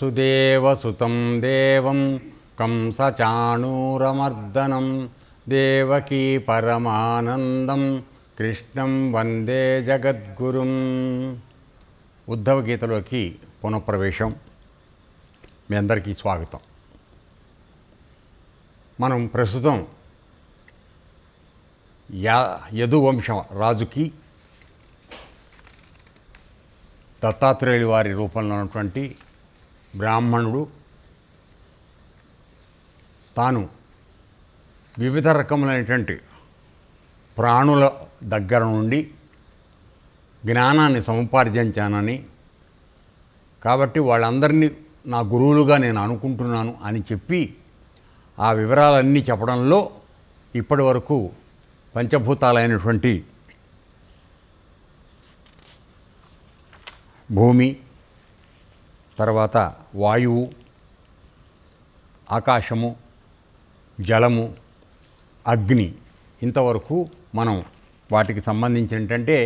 వసుదేవసుతం దేవం కంసచాణూరమర్దనం దేవకీ పరమానందం కృష్ణం వందే జగద్గురుం. ఉద్ధవ గీతలోకి పునఃప్రవేశం. మీ అందరికీ స్వాగతం. మనం ప్రస్తుతం యదువంశ రాజుకి దత్తాత్రేయుడి వారి రూపంలో ఉన్నటువంటి బ్రాహ్మణుడు తాను వివిధ రకములైనటువంటి ప్రాణుల దగ్గర నుండి జ్ఞానాన్ని సముపార్జించానని, కాబట్టి వాళ్ళందరినీ నా గురువులుగా నేను అనుకుంటున్నాను అని చెప్పి ఆ వివరాలన్నీ చెప్పడంలో ఇప్పటి వరకు పంచభూతాలైనటువంటి భూమి, తర్వాత వాయువు, ఆకాశము, జలము, అగ్ని, ఇంతవరకు మనం వాటికి సంబంధించి ఏంటంటే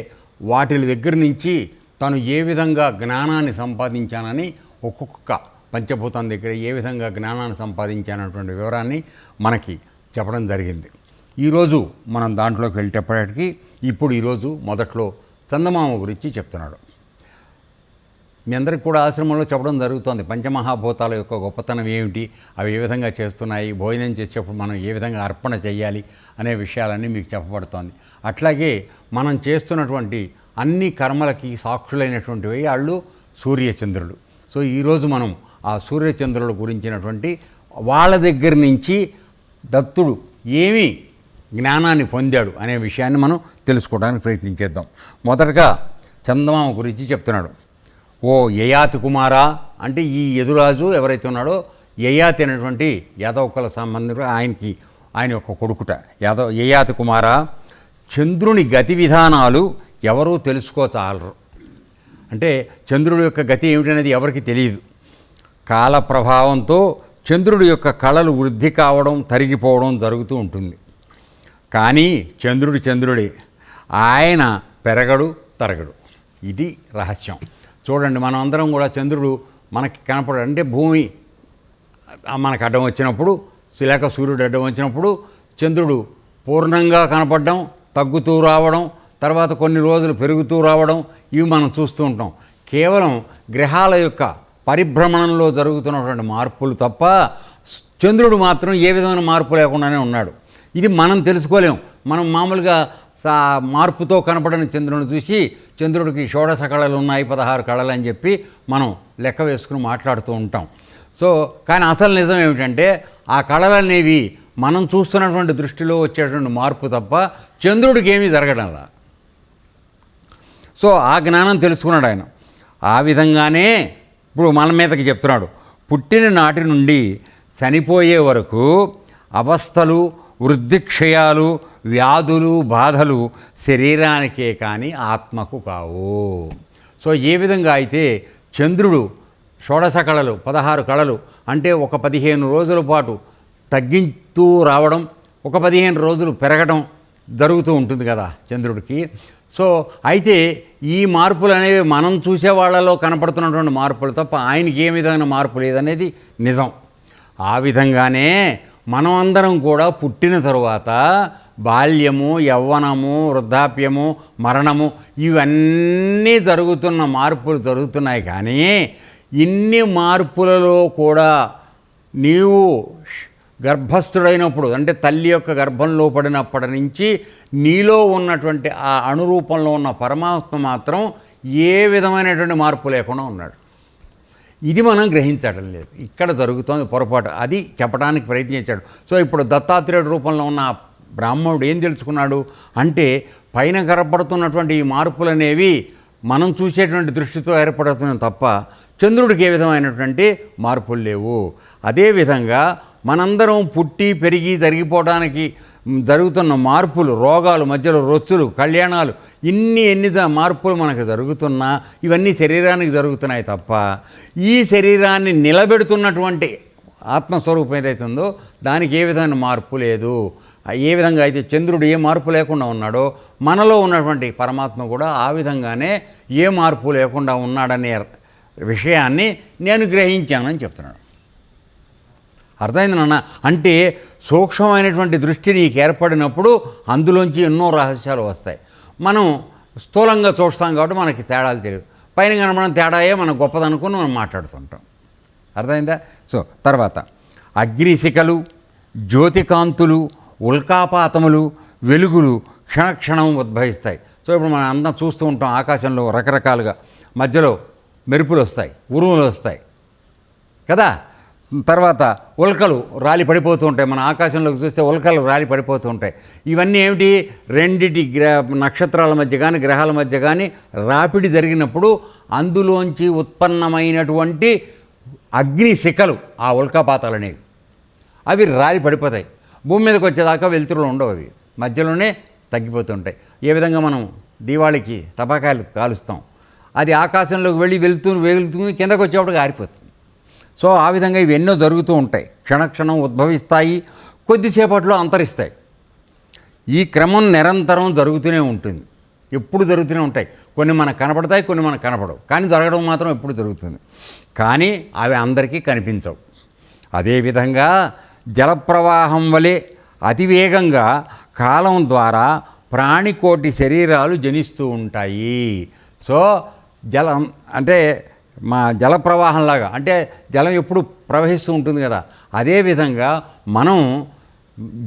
వాటి దగ్గర నుంచి తను ఏ విధంగా జ్ఞానాన్ని సంపాదించానని, ఒక్కొక్క పంచభూతం దగ్గర ఏ విధంగా జ్ఞానాన్ని సంపాదించానటువంటి వివరాన్ని మనకి చెప్పడం జరిగింది. ఈరోజు మనం దాంట్లోకి వెళ్ళేటప్పటికీ ఈరోజు మొదట్లో చందమామ గురించి చెప్తున్నాడు. మీ అందరికి కూడా ఆశ్రమంలో చెప్పడం జరుగుతోంది పంచమహాభూతాల యొక్క గొప్పతనం ఏమిటి, అవి ఏ విధంగా చేస్తున్నాయి, భోజనం చేసేప్పుడు మనం ఏ విధంగా అర్పణ చేయాలి అనే విషయాలన్నీ మీకు చెప్పబడుతోంది. అట్లాగే మనం చేస్తున్నటువంటి అన్ని కర్మలకి సాక్షులైనటువంటివి వాళ్ళు సూర్యచంద్రులు. సో ఈరోజు మనం ఆ సూర్యచంద్రుల గురించినటువంటి వాళ్ళ దగ్గర నుంచి దత్తుడు ఏమి జ్ఞానాన్ని పొందాడు అనే విషయాన్ని మనం తెలుసుకోవడానికి ప్రయత్నించేద్దాం. మొదటగా చందమామ గురించి చెప్తున్నాడు. ఓ యయాతి కుమారా అంటే ఈ యదురాజు ఎవరైతే ఉన్నాడో యయాతి అనేటువంటి యాదవకుల సంబంధించిన ఆయన యొక్క కొడుకుట యయాతి కుమారా, చంద్రుని గతి విధానాలు ఎవరూ తెలుసుకోచాలరు. అంటే చంద్రుడి యొక్క గతి ఏమిటనేది ఎవరికి తెలియదు. కాల ప్రభావంతో చంద్రుడి యొక్క కళలు వృద్ధి కావడం, తరిగిపోవడం జరుగుతూ ఉంటుంది. కానీ చంద్రుడే, ఆయన పెరగడు తరగడు. ఇది రహస్యం. చూడండి, మనం అందరం కూడా చంద్రుడు మనకి కనపడడు. అంటే భూమి మనకు అడ్డం వచ్చినప్పుడు, లేక సూర్యుడు అడ్డం వచ్చినప్పుడు చంద్రుడు పూర్ణంగా కనపడడం, తగ్గుతూ రావడం, తర్వాత కొన్ని రోజులు పెరుగుతూ రావడం, ఇవి మనం చూస్తూ ఉంటాం. కేవలం గ్రహాల యొక్క పరిభ్రమణంలో జరుగుతున్నటువంటి మార్పులు తప్ప చంద్రుడు మాత్రం ఏ విధమైన మార్పు లేకుండానే ఉన్నాడు. ఇది మనం తెలుసుకోలేం. మనం మామూలుగా మార్పుతో కనపడని చంద్రుని చూసి చంద్రుడికి షోడశ కళలు ఉన్నాయి, 16 కళలు అని చెప్పి మనం లెక్క వేసుకుని మాట్లాడుతూ ఉంటాం. సో కానీ అసలు నిజం ఏమిటంటే ఆ కళలనేవి మనం చూస్తున్నటువంటి దృష్టిలో వచ్చేటువంటి మార్పు తప్ప చంద్రుడికి ఏమీ జరగడంలా. సో ఆ జ్ఞానం తెలుసుకున్నాడు ఆయన. ఆ విధంగానే ఇప్పుడు మన మీదకి చెప్తున్నాడు. పుట్టిన నాటి నుండి చనిపోయే వరకు అవస్థలు, వృద్ధిక్షయాలు, వ్యాధులు, బాధలు శరీరానికే కానీ ఆత్మకు కావు. సో ఏ విధంగా అయితే చంద్రుడు షోడశ కళలు 16 కళలు అంటే ఒక 15 రోజుల పాటు తగ్గింతూ రావడం, ఒక 15 రోజులు పెరగడం జరుగుతూ ఉంటుంది కదా చంద్రుడికి. సో అయితే ఈ మార్పులు అనేవి మనం చూసే వాళ్ళలో కనపడుతున్నటువంటి మార్పులు తప్ప ఆయనకి ఏ విధమైన మార్పు లేదనేది నిజం. ఆ విధంగానే మనం అందరం కూడా పుట్టిన తరువాత బాల్యము, యవ్వనము, వృద్ధాప్యము, మరణము ఇవన్నీ మార్పులు జరుగుతున్నాయి. కానీ ఇన్ని మార్పులలో కూడా నీవు గర్భస్థుడైనప్పుడు అంటే తల్లి యొక్క గర్భంలో పడినప్పటి నుంచి నీలో ఉన్నటువంటి ఆ అణురూపంలో ఉన్న పరమాత్మ మాత్రం ఏ విధమైనటువంటి మార్పు లేకుండా ఉన్నాడు. ఇది మనం గ్రహించడం లేదు. ఇక్కడ జరుగుతోంది పొరపాటు. అది చెప్పడానికి ప్రయత్నించాడు. సో ఇప్పుడు దత్తాత్రేయుడి రూపంలో ఉన్న బ్రాహ్మణుడు ఏం తెలుసుకున్నాడు అంటే పైన కనపడుతున్నటువంటి ఈ మార్పులు అనేవి మనం చూసేటువంటి దృష్టితో ఏర్పడుతున్నాయి తప్ప చంద్రుడికి ఏ విధమైనటువంటి మార్పులు లేవు. అదేవిధంగా మనందరం పుట్టి పెరిగి జరిగిపోవడానికి జరుగుతున్న మార్పులు, రోగాలు, మధ్యలో రొచ్చులు, కళ్యాణాలు, ఎన్ని మార్పులు మనకు జరుగుతున్నా ఇవన్నీ శరీరానికి జరుగుతున్నాయి తప్ప ఈ శరీరాన్ని నిలబెడుతున్నటువంటి ఆత్మస్వరూపం ఏదైతుందో దానికి ఏ విధమైన మార్పు లేదు. ఏ విధంగా అయితే చంద్రుడు ఏ మార్పు లేకుండా ఉన్నాడో మనలో ఉన్నటువంటి పరమాత్మ కూడా ఆ విధంగానే ఏ మార్పు లేకుండా ఉన్నాడనే విషయాన్ని నేను గ్రహించానని చెప్తున్నాడు. అర్థమైంది నాన్న? అంటే సూక్ష్మమైనటువంటి దృష్టి నీకు ఏర్పడినప్పుడు అందులోంచి ఎన్నో రహస్యాలు వస్తాయి. మనం స్థూలంగా చూస్తాం కాబట్టి మనకి తేడాలు తెలియదు. పైన కనబడిన తేడాయే మన గొప్పదనుకుని మనం మాట్లాడుతుంటాం. అర్థమైందా? సో తర్వాత అగ్నిశిఖలు, జ్యోతికాంతులు, ఉల్కాపాతములు, వెలుగులు క్షణక్షణం ఉద్భవిస్తాయి. సో ఇప్పుడు మనం అందరం చూస్తూ ఉంటాం ఆకాశంలో రకరకాలుగా మధ్యలో మెరుపులు వస్తాయి, ఉరుములు వస్తాయి కదా. తర్వాత ఉల్కలు రాలి పడిపోతూ ఉంటాయి. మన ఆకాశంలోకి చూస్తే ఉల్కలు రాలి పడిపోతూ ఉంటాయి. ఇవన్నీ ఏమిటి? రెండిటి నక్షత్రాల మధ్య కానీ గ్రహాల మధ్య కానీ రాపిడి జరిగినప్పుడు అందులోంచి ఉత్పన్నమైనటువంటి అగ్నిశిఖలు ఆ ఉల్కాపాతాలు అనేవి అవి రాలి పడిపోతాయి. భూమి మీదకి వచ్చేదాకా వెలుతురులు ఉండవు, అవి మధ్యలోనే తగ్గిపోతుంటాయి. ఏ విధంగా మనం దీవాళికి టపాకాయలు కాలుస్తాం, అది ఆకాశంలోకి వెళ్ళి వెళ్తుంది కిందకు వచ్చేప్పటికి ఆరిపోతుంది. సో ఆ విధంగా ఇవి ఎన్నో జరుగుతూ ఉంటాయి. క్షణక్షణం ఉద్భవిస్తాయి, కొద్దిసేపట్లో అంతరిస్తాయి. ఈ క్రమం నిరంతరం జరుగుతూనే ఉంటుంది, ఎప్పుడు జరుగుతూనే ఉంటాయి. కొన్ని మనకు కనపడతాయి, కొన్ని మనకు కనపడవు, కానీ జరగడం మాత్రం ఎప్పుడు జరుగుతుంది. కానీ అవి అందరికీ కనిపించవు. అదేవిధంగా జలప్రవాహం వలె అతివేగంగా కాలం ద్వారా ప్రాణికోటి శరీరాలు జనిస్తూ ఉంటాయి. సో జలం అంటే మా జల ప్రవాహంలాగా, అంటే జలం ఎప్పుడు ప్రవహిస్తూ ఉంటుంది కదా, అదేవిధంగా మనం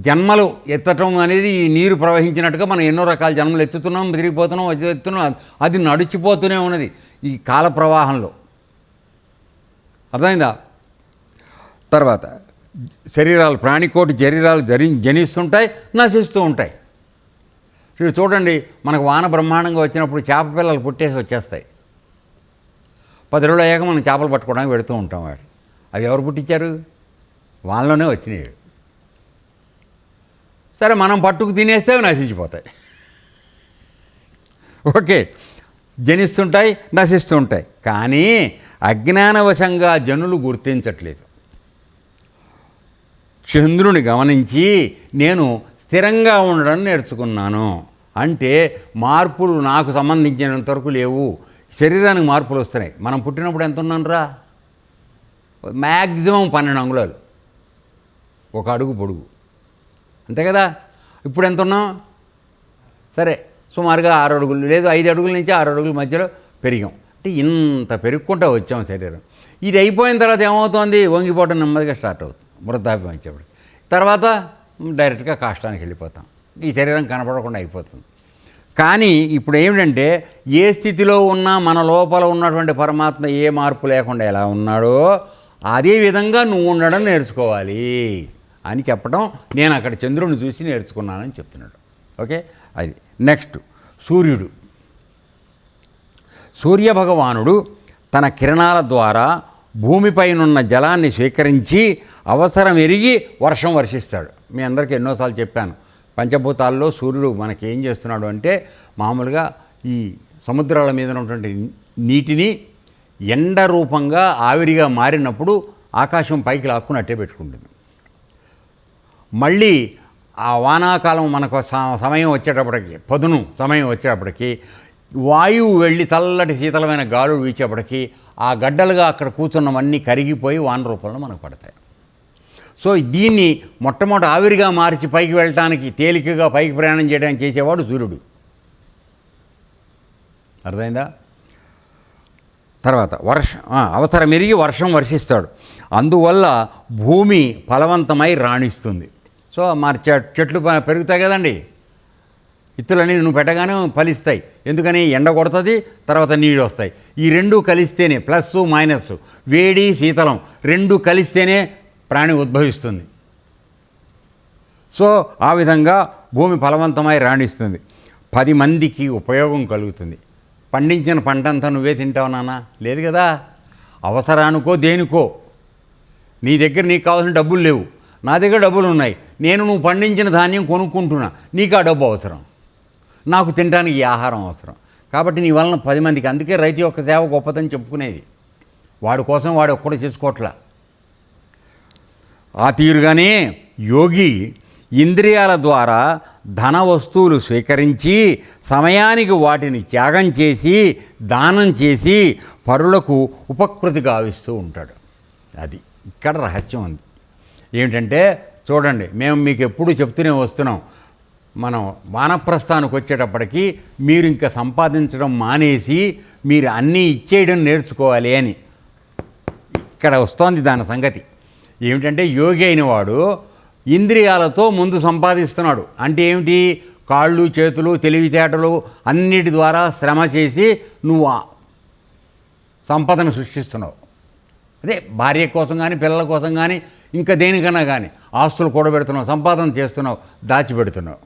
జన్మలు ఎత్తటం అనేది ఈ నీరు ప్రవహించినట్టుగా మనం ఎన్నో రకాల జన్మలు ఎత్తుతున్నాం, తిరిగిపోతున్నాం, ఎత్తుతున్నాం. అది నడిచిపోతూనే ఉన్నది ఈ కాల ప్రవాహంలో. అర్థమైందా? తర్వాత శరీరాలు, ప్రాణికోటి శరీరాలు జనిస్తుంటాయి, నశిస్తూ ఉంటాయి. చూడండి, మనకు వాన బ్రహ్మాండంగా వచ్చినప్పుడు చేప పిల్లలు పుట్టేసి వచ్చేస్తాయి. 10 రోజులు అయ్యాక మనం చేపలు పట్టుకోవడానికి పెడుతూ ఉంటాం. అవి ఎవరు పుట్టించారు? వాళ్ళలోనే వచ్చినాయి. సరే, మనం పట్టుకు తినేస్తే అవి నశించిపోతాయి. ఓకే, జనిస్తుంటాయి, నశిస్తుంటాయి. కానీ అజ్ఞానవశంగా జనులు గుర్తించట్లేదు. చంద్రుని గమనించి నేను స్థిరంగా ఉండడం నేర్చుకున్నాను. అంటే మార్పులు నాకు సంబంధించినంతవరకు లేవు, శరీరానికి మార్పులు వస్తున్నాయి. మనం పుట్టినప్పుడు ఎంత ఉన్నాను రా? మ్యాక్సిమం 12 అంగుళాలు, 1 అడుగు పొడుగు, అంతే కదా. ఇప్పుడు ఎంత ఉన్నాం? సరే, సుమారుగా 6 అడుగులు, లేదు 5 అడుగుల నుంచి 6 అడుగుల మధ్యలో పెరిగాం. అంటే ఇంత పెరుగుకుంటూ వచ్చాం శరీరం. ఇది అయిపోయిన తర్వాత ఏమవుతుంది? వంగిపోవడం నెమ్మదిగా స్టార్ట్ అవుతుంది. వృద్ధాప్యం వచ్చేప్పుడు తర్వాత డైరెక్ట్గా కాష్టానికి వెళ్ళిపోతాం. ఈ శరీరం కనపడకుండా అయిపోతుంది. కానీ ఇప్పుడు ఏమిటంటే, ఏ స్థితిలో ఉన్నా మన లోపల ఉన్నటువంటి పరమాత్మ ఏ మార్పు లేకుండా ఎలా ఉన్నాడో అదే విధంగా నువ్వు ఉండడం నేర్చుకోవాలి అని చెప్పడం నేను అక్కడ చంద్రుడిని చూసి నేర్చుకున్నానని చెప్తున్నాడు. ఓకే, అది నెక్స్ట్ సూర్యుడు. సూర్యభగవానుడు తన కిరణాల ద్వారా భూమిపైనున్న జలాన్ని స్వీకరించి అవసరం ఎరిగి వర్షం వర్షిస్తాడు. మీ అందరికీ ఎన్నోసార్లు చెప్పాను, పంచభూతాల్లో సూర్యుడు మనకి ఏం చేస్తున్నాడు అంటే, మామూలుగా ఈ సముద్రాల మీద ఉన్నటువంటి నీటిని ఎండ రూపంగా ఆవిరిగా మారినప్పుడు ఆకాశం పైకి లాక్కుని అట్టే పెట్టుకుంటుంది. మళ్ళీ ఆ వానాకాలం మనకు సమయం వచ్చేటప్పటికి, పదును సమయం వచ్చేటప్పటికి వాయువు వెళ్ళి చల్లటి శీతలమైన గాలులు వీచేపటికి ఆ గడ్డలుగా అక్కడ కూర్చున్నవన్నీ కరిగిపోయి వాన రూపంలో మనకు పడతాయి. సో దీన్ని మొట్టమొదటి ఆవిరిగా మార్చి పైకి వెళ్ళటానికి, తేలికగా పైకి ప్రయాణం చేయడానికి చేసేవాడు సూర్యుడు. అర్థమైందా? తర్వాత అవసరం ఎరిగి వర్షం వర్షిస్తాడు. అందువల్ల భూమి ఫలవంతమై రాణిస్తుంది. సో మరి చెట్లు పెరుగుతాయి కదండి, ఇత్తులన్నీ నువ్వు పెట్టగానే ఫలిస్తాయి. ఎందుకని? ఎండ కొడుతుంది, తర్వాత నీళ్ళు వస్తాయి. ఈ రెండు కలిస్తేనే, ప్లస్ మైనస్, వేడి శీతలం రెండు కలిస్తేనే ప్రాణి ఉద్భవిస్తుంది. సో ఆ విధంగా భూమి ఫలవంతమై రాణిస్తుంది. 10 మందికి ఉపయోగం కలుగుతుంది. పండించిన పంటంతా నువ్వే తింటావు నాన్న? లేదు కదా. అవసరానికో దేనికో, నీ దగ్గర నీకు కావాల్సిన డబ్బులు లేవు, నా దగ్గర డబ్బులు ఉన్నాయి, నువ్వు పండించిన ధాన్యం కొనుక్కుంటున్నా, నీకు ఆ డబ్బు అవసరం, నాకు తినడానికి ఈ ఆహారం అవసరం. కాబట్టి నీ వలన 10 మందికి. అందుకే రైతు యొక్క సేవ గొప్పదని చెప్పుకునేది. వాడి కోసం వాడు ఒక్కడు చేసుకోవట్లా. ఆ తీరుగానే యోగి ఇంద్రియాల ద్వారా ధన వస్తువులు స్వీకరించి సమయానికి వాటిని త్యాగం చేసి దానం చేసి పరులకు ఉపకృతి గావిస్తూ ఉంటాడు. అది ఇక్కడ రహస్యం ఉంది. ఏమిటంటే చూడండి, మేము మీకు ఎప్పుడు చెప్తూనే వస్తున్నాం, మనం వానప్రస్థానికి వచ్చేటప్పటికి మీరు ఇంకా సంపాదించడం మానేసి మీరు అన్నీ ఇచ్చేయడం నేర్చుకోవాలి అని. ఇక్కడ వస్తోంది దాని సంగతి. ఏమిటంటే యోగి అయిన వాడు ఇంద్రియాలతో ముందు సంపాదిస్తున్నాడు. అంటే ఏమిటి? కాళ్ళు చేతులు తెలివితేటలు అన్నిటి ద్వారా శ్రమ చేసి నువ్వు సంపదను సృష్టిస్తున్నావు. అదే భార్య కోసం కానీ పిల్లల కోసం కానీ ఇంకా దేనికన్నా కానీ ఆస్తులు కూడబెడుతున్నావు, సంపాదన చేస్తున్నావు, దాచిపెడుతున్నావు.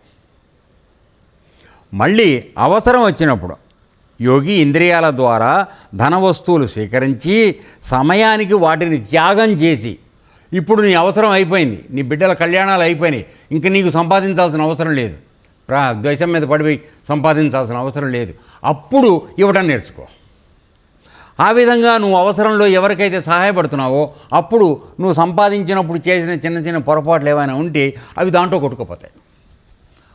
మళ్ళీ అవసరం వచ్చినప్పుడు యోగి ఇంద్రియాల ద్వారా ధన వస్తువులు స్వీకరించి సమయానికి వాటిని త్యాగం చేసి, ఇప్పుడు నీ అవసరం అయిపోయింది, నీ బిడ్డల కళ్యాణాలు అయిపోయినాయి, ఇంక నీకు సంపాదించాల్సిన అవసరం లేదు, ద్వేషం మీద పడిపోయి సంపాదించాల్సిన అవసరం లేదు, అప్పుడు ఇవ్వడం నేర్చుకో. ఆ విధంగా నువ్వు అవసరంలో ఎవరికైతే సహాయపడుతున్నావో అప్పుడు నువ్వు సంపాదించినప్పుడు చేసిన చిన్న చిన్న పొరపాట్లు ఏమైనా ఉంటే అవి దాంట్లో కొట్టుకుపోతాయి.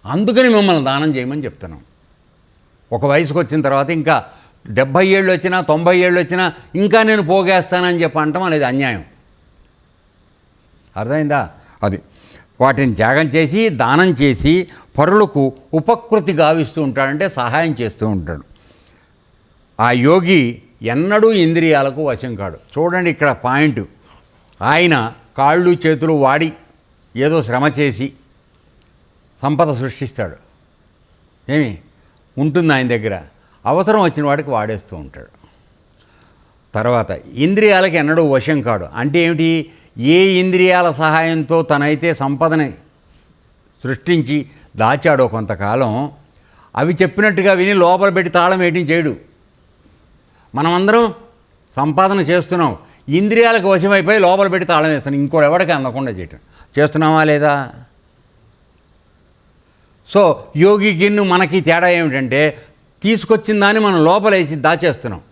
అందుకని మిమ్మల్ని దానం చేయమని చెప్తున్నాం. ఒక వయసుకు వచ్చిన తర్వాత ఇంకా 70 ఏళ్ళు వచ్చినా 90 ఏళ్ళు వచ్చినా ఇంకా నేను పోగేస్తానని చెప్పి అంటాం, అనేది అన్యాయం. అర్థమైందా? అది వాటిని త్యాగం చేసి దానం చేసి పరులకు ఉపకృతి గావిస్తూ ఉంటాడంటే సహాయం చేస్తూ ఉంటాడు. ఆ యోగి ఎన్నడూ ఇంద్రియాలకు వశం కాడు. చూడండి ఇక్కడ పాయింట్. ఆయన కాళ్ళు చేతులు వాడి ఏదో శ్రమ చేసి సంపద సృష్టిస్తాడు. ఏమి ఉంటుంది ఆయన దగ్గర, అవసరం వచ్చిన వాడికి వాడేస్తూ ఉంటాడు. తర్వాత ఇంద్రియాలకి ఎన్నడూ వశం కాడు. అంటే ఏమిటి? ఏ ఇంద్రియాల సహాయంతో తనైతే సంపదని సృష్టించి దాచాడో కొంతకాలం, అవి చెప్పినట్టుగా విని లోపల పెట్టి తాళం వేయటం చేయడు. మనమందరం సంపాదన చేస్తున్నాం, ఇంద్రియాలకు వశమైపోయి లోపల పెట్టి తాళం వేస్తున్నాం, ఇంకోటి ఎవరికి అందకుండా చేయటం చేస్తున్నామా లేదా? సో యోగికి మనకి తేడా ఏమిటంటే, తీసుకొచ్చిన దాన్ని మనం లోపలేసి దాచేస్తున్నాం,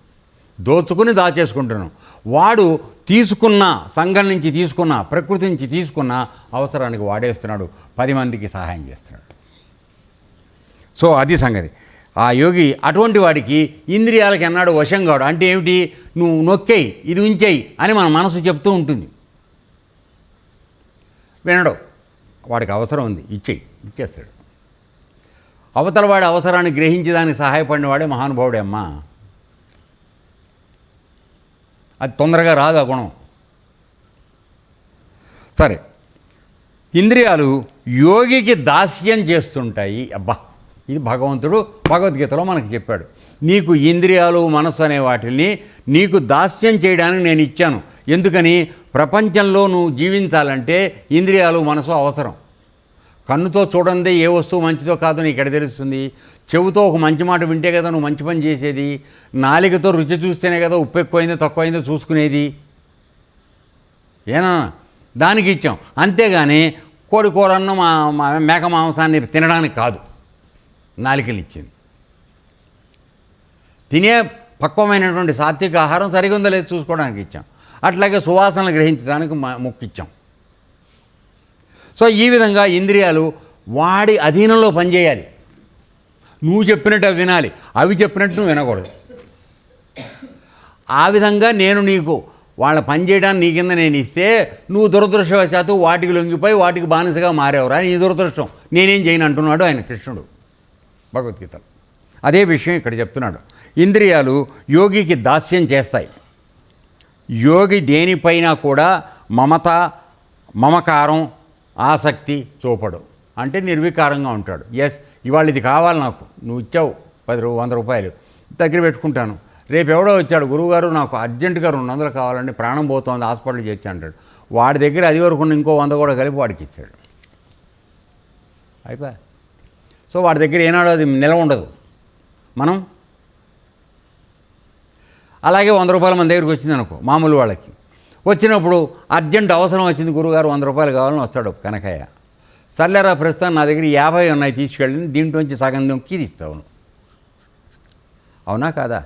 దోచుకుని దాచేసుకుంటున్నాం. వాడు తీసుకున్న సంఘం నుంచి తీసుకున్న, ప్రకృతి నుంచి తీసుకున్న అవసరానికి వాడేస్తున్నాడు, 10 మందికి సహాయం చేస్తున్నాడు. సో అది సంగతి. ఆ యోగి అటువంటి వాడికి ఇంద్రియాలకు ఎన్నాడు వశం కాడు. అంటే ఏమిటి? నువ్వు నొక్కేయి, ఇది ఉంచేయి అని మన మనసు చెప్తూ ఉంటుంది. వినడు. వాడికి అవసరం ఉంది, ఇచ్చేస్తాడు. అవతల వాడి అవసరాన్ని గ్రహించేదానికి సహాయపడిన వాడే మహానుభావుడే అమ్మా. అది తొందరగా రాదు ఆ గుణం. సరే, ఇంద్రియాలు యోగికి దాస్యం చేస్తుంటాయి. అబ్బా, ఇది భగవంతుడు భగవద్గీతలో మనకు చెప్పాడు. నీకు ఇంద్రియాలు మనస్సు అనే వాటిని నీకు దాస్యం చేయడానికి నేను ఇచ్చాను. ఎందుకని? ప్రపంచంలో నువ్వు జీవించాలంటే ఇంద్రియాలు మనసు అవసరం. కన్నుతో చూడందే ఏ వస్తువు మంచిదో కాదో నీకు ఎక్కడ తెలుస్తుంది? చెవుతో ఒక మంచి మాట వింటే కదా నువ్వు మంచి పని చేసేది. నాలికతో రుచి చూస్తేనే కదా ఉప్పు ఎక్కువైందో తక్కువైందో చూసుకునేది. ఏనా? దానికి ఇచ్చాం. అంతేగాని కోడి కూరన్న మేక మాంసాన్ని తినడానికి కాదు నాలికలు ఇచ్చింది. తినే పక్వమైనటువంటి సాత్విక ఆహారం సరిగా ఉందో లేదో చూసుకోవడానికి ఇచ్చాం. అట్లాగే సువాసనలు గ్రహించడానికి ముక్కిచ్చాం. సో ఈ విధంగా ఇంద్రియాలు వాడి అధీనంలో పనిచేయాలి. నువ్వు చెప్పినట్టు అవి వినాలి, అవి చెప్పినట్టు నువ్వు వినకూడదు. ఆ విధంగా నేను నీకు వాళ్ళ పని చేయడానికి నీ కింద నేను ఇస్తే నువ్వు దురదృష్టవశాత్తు వాటికి లొంగిపోయి వాటికి బానిసగా మారేవరా, నీ దురదృష్టం, నేనేం చేయను అంటున్నాడు ఆయన కృష్ణుడు భగవద్గీతలో. అదే విషయం ఇక్కడ చెప్తున్నాడు. ఇంద్రియాలు యోగికి దాస్యం చేస్తాయి. యోగి దేనిపైన కూడా మమకారం ఆసక్తి చూపడు. అంటే నిర్వికారంగా ఉంటాడు. ఎస్, ఇవాళ ఇది కావాలి నాకు, నువ్వు ఇచ్చావు 100 రూపాయలు దగ్గర పెట్టుకుంటాను. రేపు ఎవడో వచ్చాడు, గురువుగారు నాకు అర్జెంటుగా 200 కావాలండి, ప్రాణం పోతోంది, హాస్పిటల్ చేర్చి అంటాడు. వాడి దగ్గర అది వరకు ఇంకో 100 కూడా కలిపి వాడికి ఇచ్చాడు. అయిపోయా. సో వాడి దగ్గర ఏనాడు అది నిలవ ఉండదు. మనం అలాగే 100 రూపాయలు మన దగ్గరికి వచ్చింది అనుకో, మామూలు వాళ్ళకి వచ్చినప్పుడు అర్జెంట్ అవసరం వచ్చింది, గురువుగారు 100 రూపాయలు కావాలని వస్తాడు కనకయ్య. సర్లేరా ప్రస్తుతం నా దగ్గర 50 ఉన్నాయి, తీసుకెళ్ళింది, దీంట్లోంచి సగం దొంకి తీస్తావు. అవునా కాదా?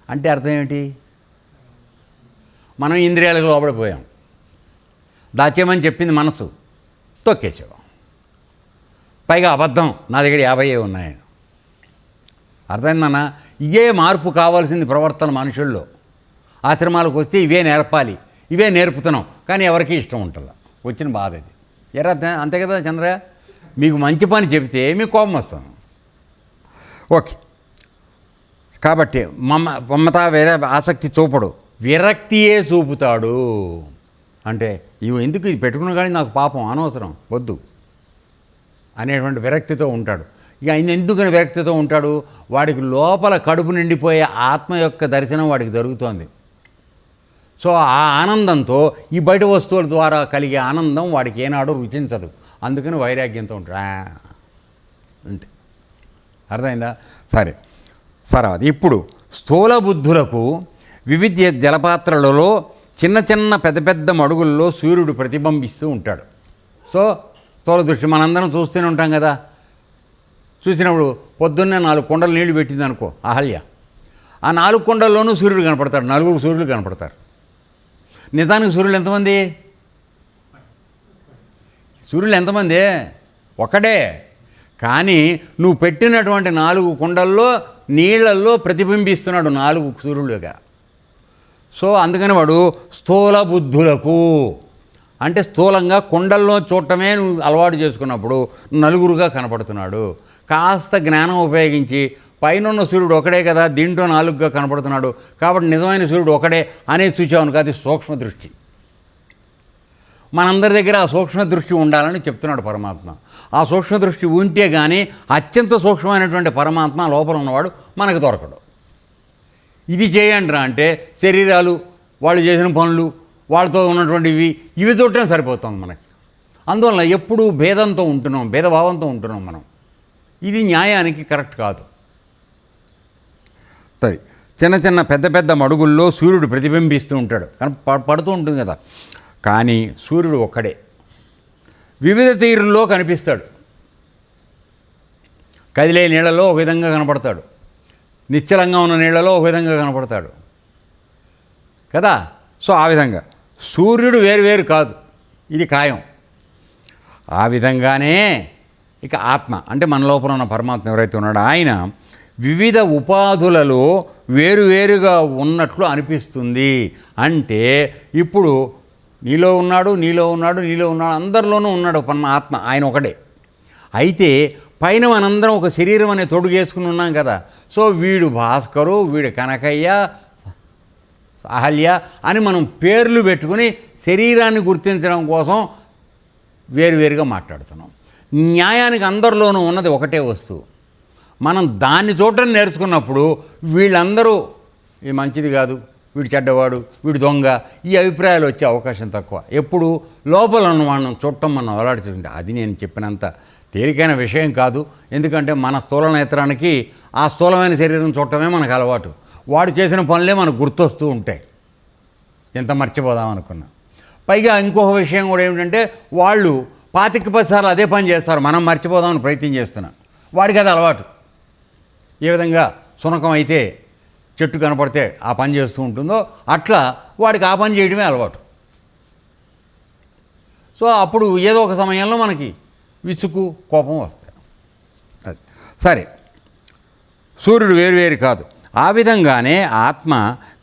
అంటే అర్థం ఏమిటి? మనం ఇంద్రియాలకు లోపడిపోయాం. దాచేయమని చెప్పింది మనసు, తొక్కేసావు. పైగా అబద్ధం, నా దగ్గర 50 ఉన్నాయి. అర్థమైందన్నా? ఇదే మార్పు కావాల్సింది ప్రవర్తన మనుషుల్లో. ఆశ్రమాలకు వస్తే ఇవే నేర్పాలి, ఇవే నేర్పుతున్నాం, కానీ ఎవరికి ఇష్టం ఉంటుందా? వచ్చిన బాధ ఇది. ఎరా అంతే కదా చంద్రయ్య? మీకు మంచి పని చెబితే మీకు కోపం వస్తుంది. ఓకే, కాబట్టి మమత వేరే ఆసక్తి చూపడు, విరక్తియే చూపుతాడు. అంటే ఇవి ఎందుకు ఇది పెట్టుకున్న కానీ నాకు పాపం అనవసరం వద్దు అనేటువంటి విరక్తితో ఉంటాడు. ఇక ఆయన ఎందుకని విరక్తితో ఉంటాడు? వాడికి లోపల కడుపు నిండిపోయే ఆత్మ యొక్క దర్శనం వాడికి జరుగుతోంది. సో ఆ ఆనందంతో ఈ బయట వస్తువుల ద్వారా కలిగే ఆనందం వాడికి ఏనాడు రుచించదు. అందుకని వైరాగ్యంతో ఉంటాడు అంతే. అర్థమైందా? సరే అది ఇప్పుడు స్థూల బుద్ధులకు వివిధ జలపాత్రలలో చిన్న చిన్న పెద్ద పెద్ద మడుగుల్లో సూర్యుడు ప్రతిబింబిస్తూ ఉంటాడు. సో స్థూల దృష్టి మనందరం చూస్తూనే ఉంటాం కదా. చూసినప్పుడు పొద్దున్నే 4 కుండలు నీళ్లు పెట్టింది అనుకో అహల్య, ఆ 4 కుండల్లోనూ సూర్యుడు కనపడతాడు. 4 సూర్యుడు కనపడతారు. నిజానికి సూర్యుడు ఎంతమంది? సూర్యుడు ఎంతమంది? ఒకడే. కానీ నువ్వు పెట్టినటువంటి 4 కుండల్లో నీళ్లల్లో ప్రతిబింబిస్తున్నాడు 4 సూర్యుడుగా. సో అందుకని వాడు స్థూల బుద్ధులకు, అంటే స్థూలంగా కుండల్లో చూడటమే నువ్వు అలవాటు చేసుకున్నప్పుడు నలుగురుగా కనపడుతున్నాడు. కాస్త జ్ఞానం ఉపయోగించి పైన సూర్యుడు ఒకడే కదా, దీంట్లో 4గా కనపడుతున్నాడు కాబట్టి నిజమైన సూర్యుడు ఒకడే అనేది చూసావును కాదు. సూక్ష్మ దృష్టి. మనందరి దగ్గర ఆ సూక్ష్మ దృష్టి ఉండాలని చెప్తున్నాడు పరమాత్మ. ఆ సూక్ష్మ దృష్టి ఉంటే కానీ అత్యంత సూక్ష్మమైనటువంటి పరమాత్మ లోపల ఉన్నవాడు మనకు దొరకడు. ఇది చేయండిరా అంటే శరీరాలు, వాళ్ళు చేసిన పనులు, వాళ్ళతో ఉన్నటువంటివి ఇవి చూడటం సరిపోతుంది మనకి. అందువల్ల ఎప్పుడూ భేదంతో ఉంటున్నాం, భేదభావంతో ఉంటున్నాం మనం. ఇది న్యాయానికి కరెక్ట్ కాదు. సరే, చిన్న చిన్న పెద్ద పెద్ద మడుగుల్లో సూర్యుడు ప్రతిబింబిస్తూ ఉంటాడు, కానీ పడుతూ ఉంటుంది కదా. కానీ సూర్యుడు ఒక్కడే వివిధ తీరుల్లో కనిపిస్తాడు. కదిలే నీళ్ళలో ఒక విధంగా కనపడతాడు, నిశ్చలంగా ఉన్న నీళ్ళలో ఒక విధంగా కనపడతాడు కదా. సో ఆ విధంగా సూర్యుడు వేరు కాదు, ఇది ఖాయం. ఆ విధంగానే ఇక ఆత్మ అంటే మన లోపల ఉన్న పరమాత్మ ఎవరైతే ఉన్నాడో ఆయన వివిధ ఉపాధులలో వేరువేరుగా ఉన్నట్లు అనిపిస్తుంది. అంటే ఇప్పుడు నీలో ఉన్నాడు అందరిలోనూ ఉన్నాడు ఆత్మ, ఆయన ఒకడే. అయితే పైన మనందరం ఒక శరీరం అనే తొడుగు వేసుకుని ఉన్నాం కదా. సో వీడు భాస్కరు, వీడు కనకయ్య, అహల్య అని మనం పేర్లు పెట్టుకుని శరీరాన్ని గుర్తించడం కోసం వేరువేరుగా మాట్లాడుతున్నాం. న్యాయానికి అందరిలోనూ ఉన్నది ఒకటే వస్తువు. మనం దాన్ని చూడటం నేర్చుకున్నప్పుడు వీళ్ళందరూ ఈ మంచిది కాదు, వీడు చెడ్డవాడు, వీడు దొంగ, ఈ అభిప్రాయాలు వచ్చే అవకాశం తక్కువ. ఎప్పుడు లోపల ఉన్న మనం చూడటం మనం అలవాటు. అది నేను చెప్పినంత తేలికైన విషయం కాదు. ఎందుకంటే మన స్థూల నేత్రానికి ఆ స్థూలమైన శరీరం చూడటమే మనకు అలవాటు. వాడు చేసిన పనులే మనకు గుర్తొస్తూ ఉంటాయి, ఎంత మర్చిపోదాం అనుకున్నా. పైగా ఇంకొక విషయం కూడా ఏమిటంటే వాళ్ళు 25 సార్లు అదే పని చేస్తారు, మనం మర్చిపోదామని ప్రయత్నం చేస్తున్నాం. వాడికి అది అలవాటు. ఏ విధంగా శునకం అయితే చెట్టు కనపడితే ఆ పని చేస్తూ ఉంటుందో అట్లా వాడికి ఆ పని చేయడమే అలవాటు. సో అప్పుడు ఏదో ఒక సమయంలో మనకి విసుగు, కోపం వస్తాయి. అది సరే, సూర్యుడు వేరువేరు కాదు. ఆ విధంగానే ఆత్మ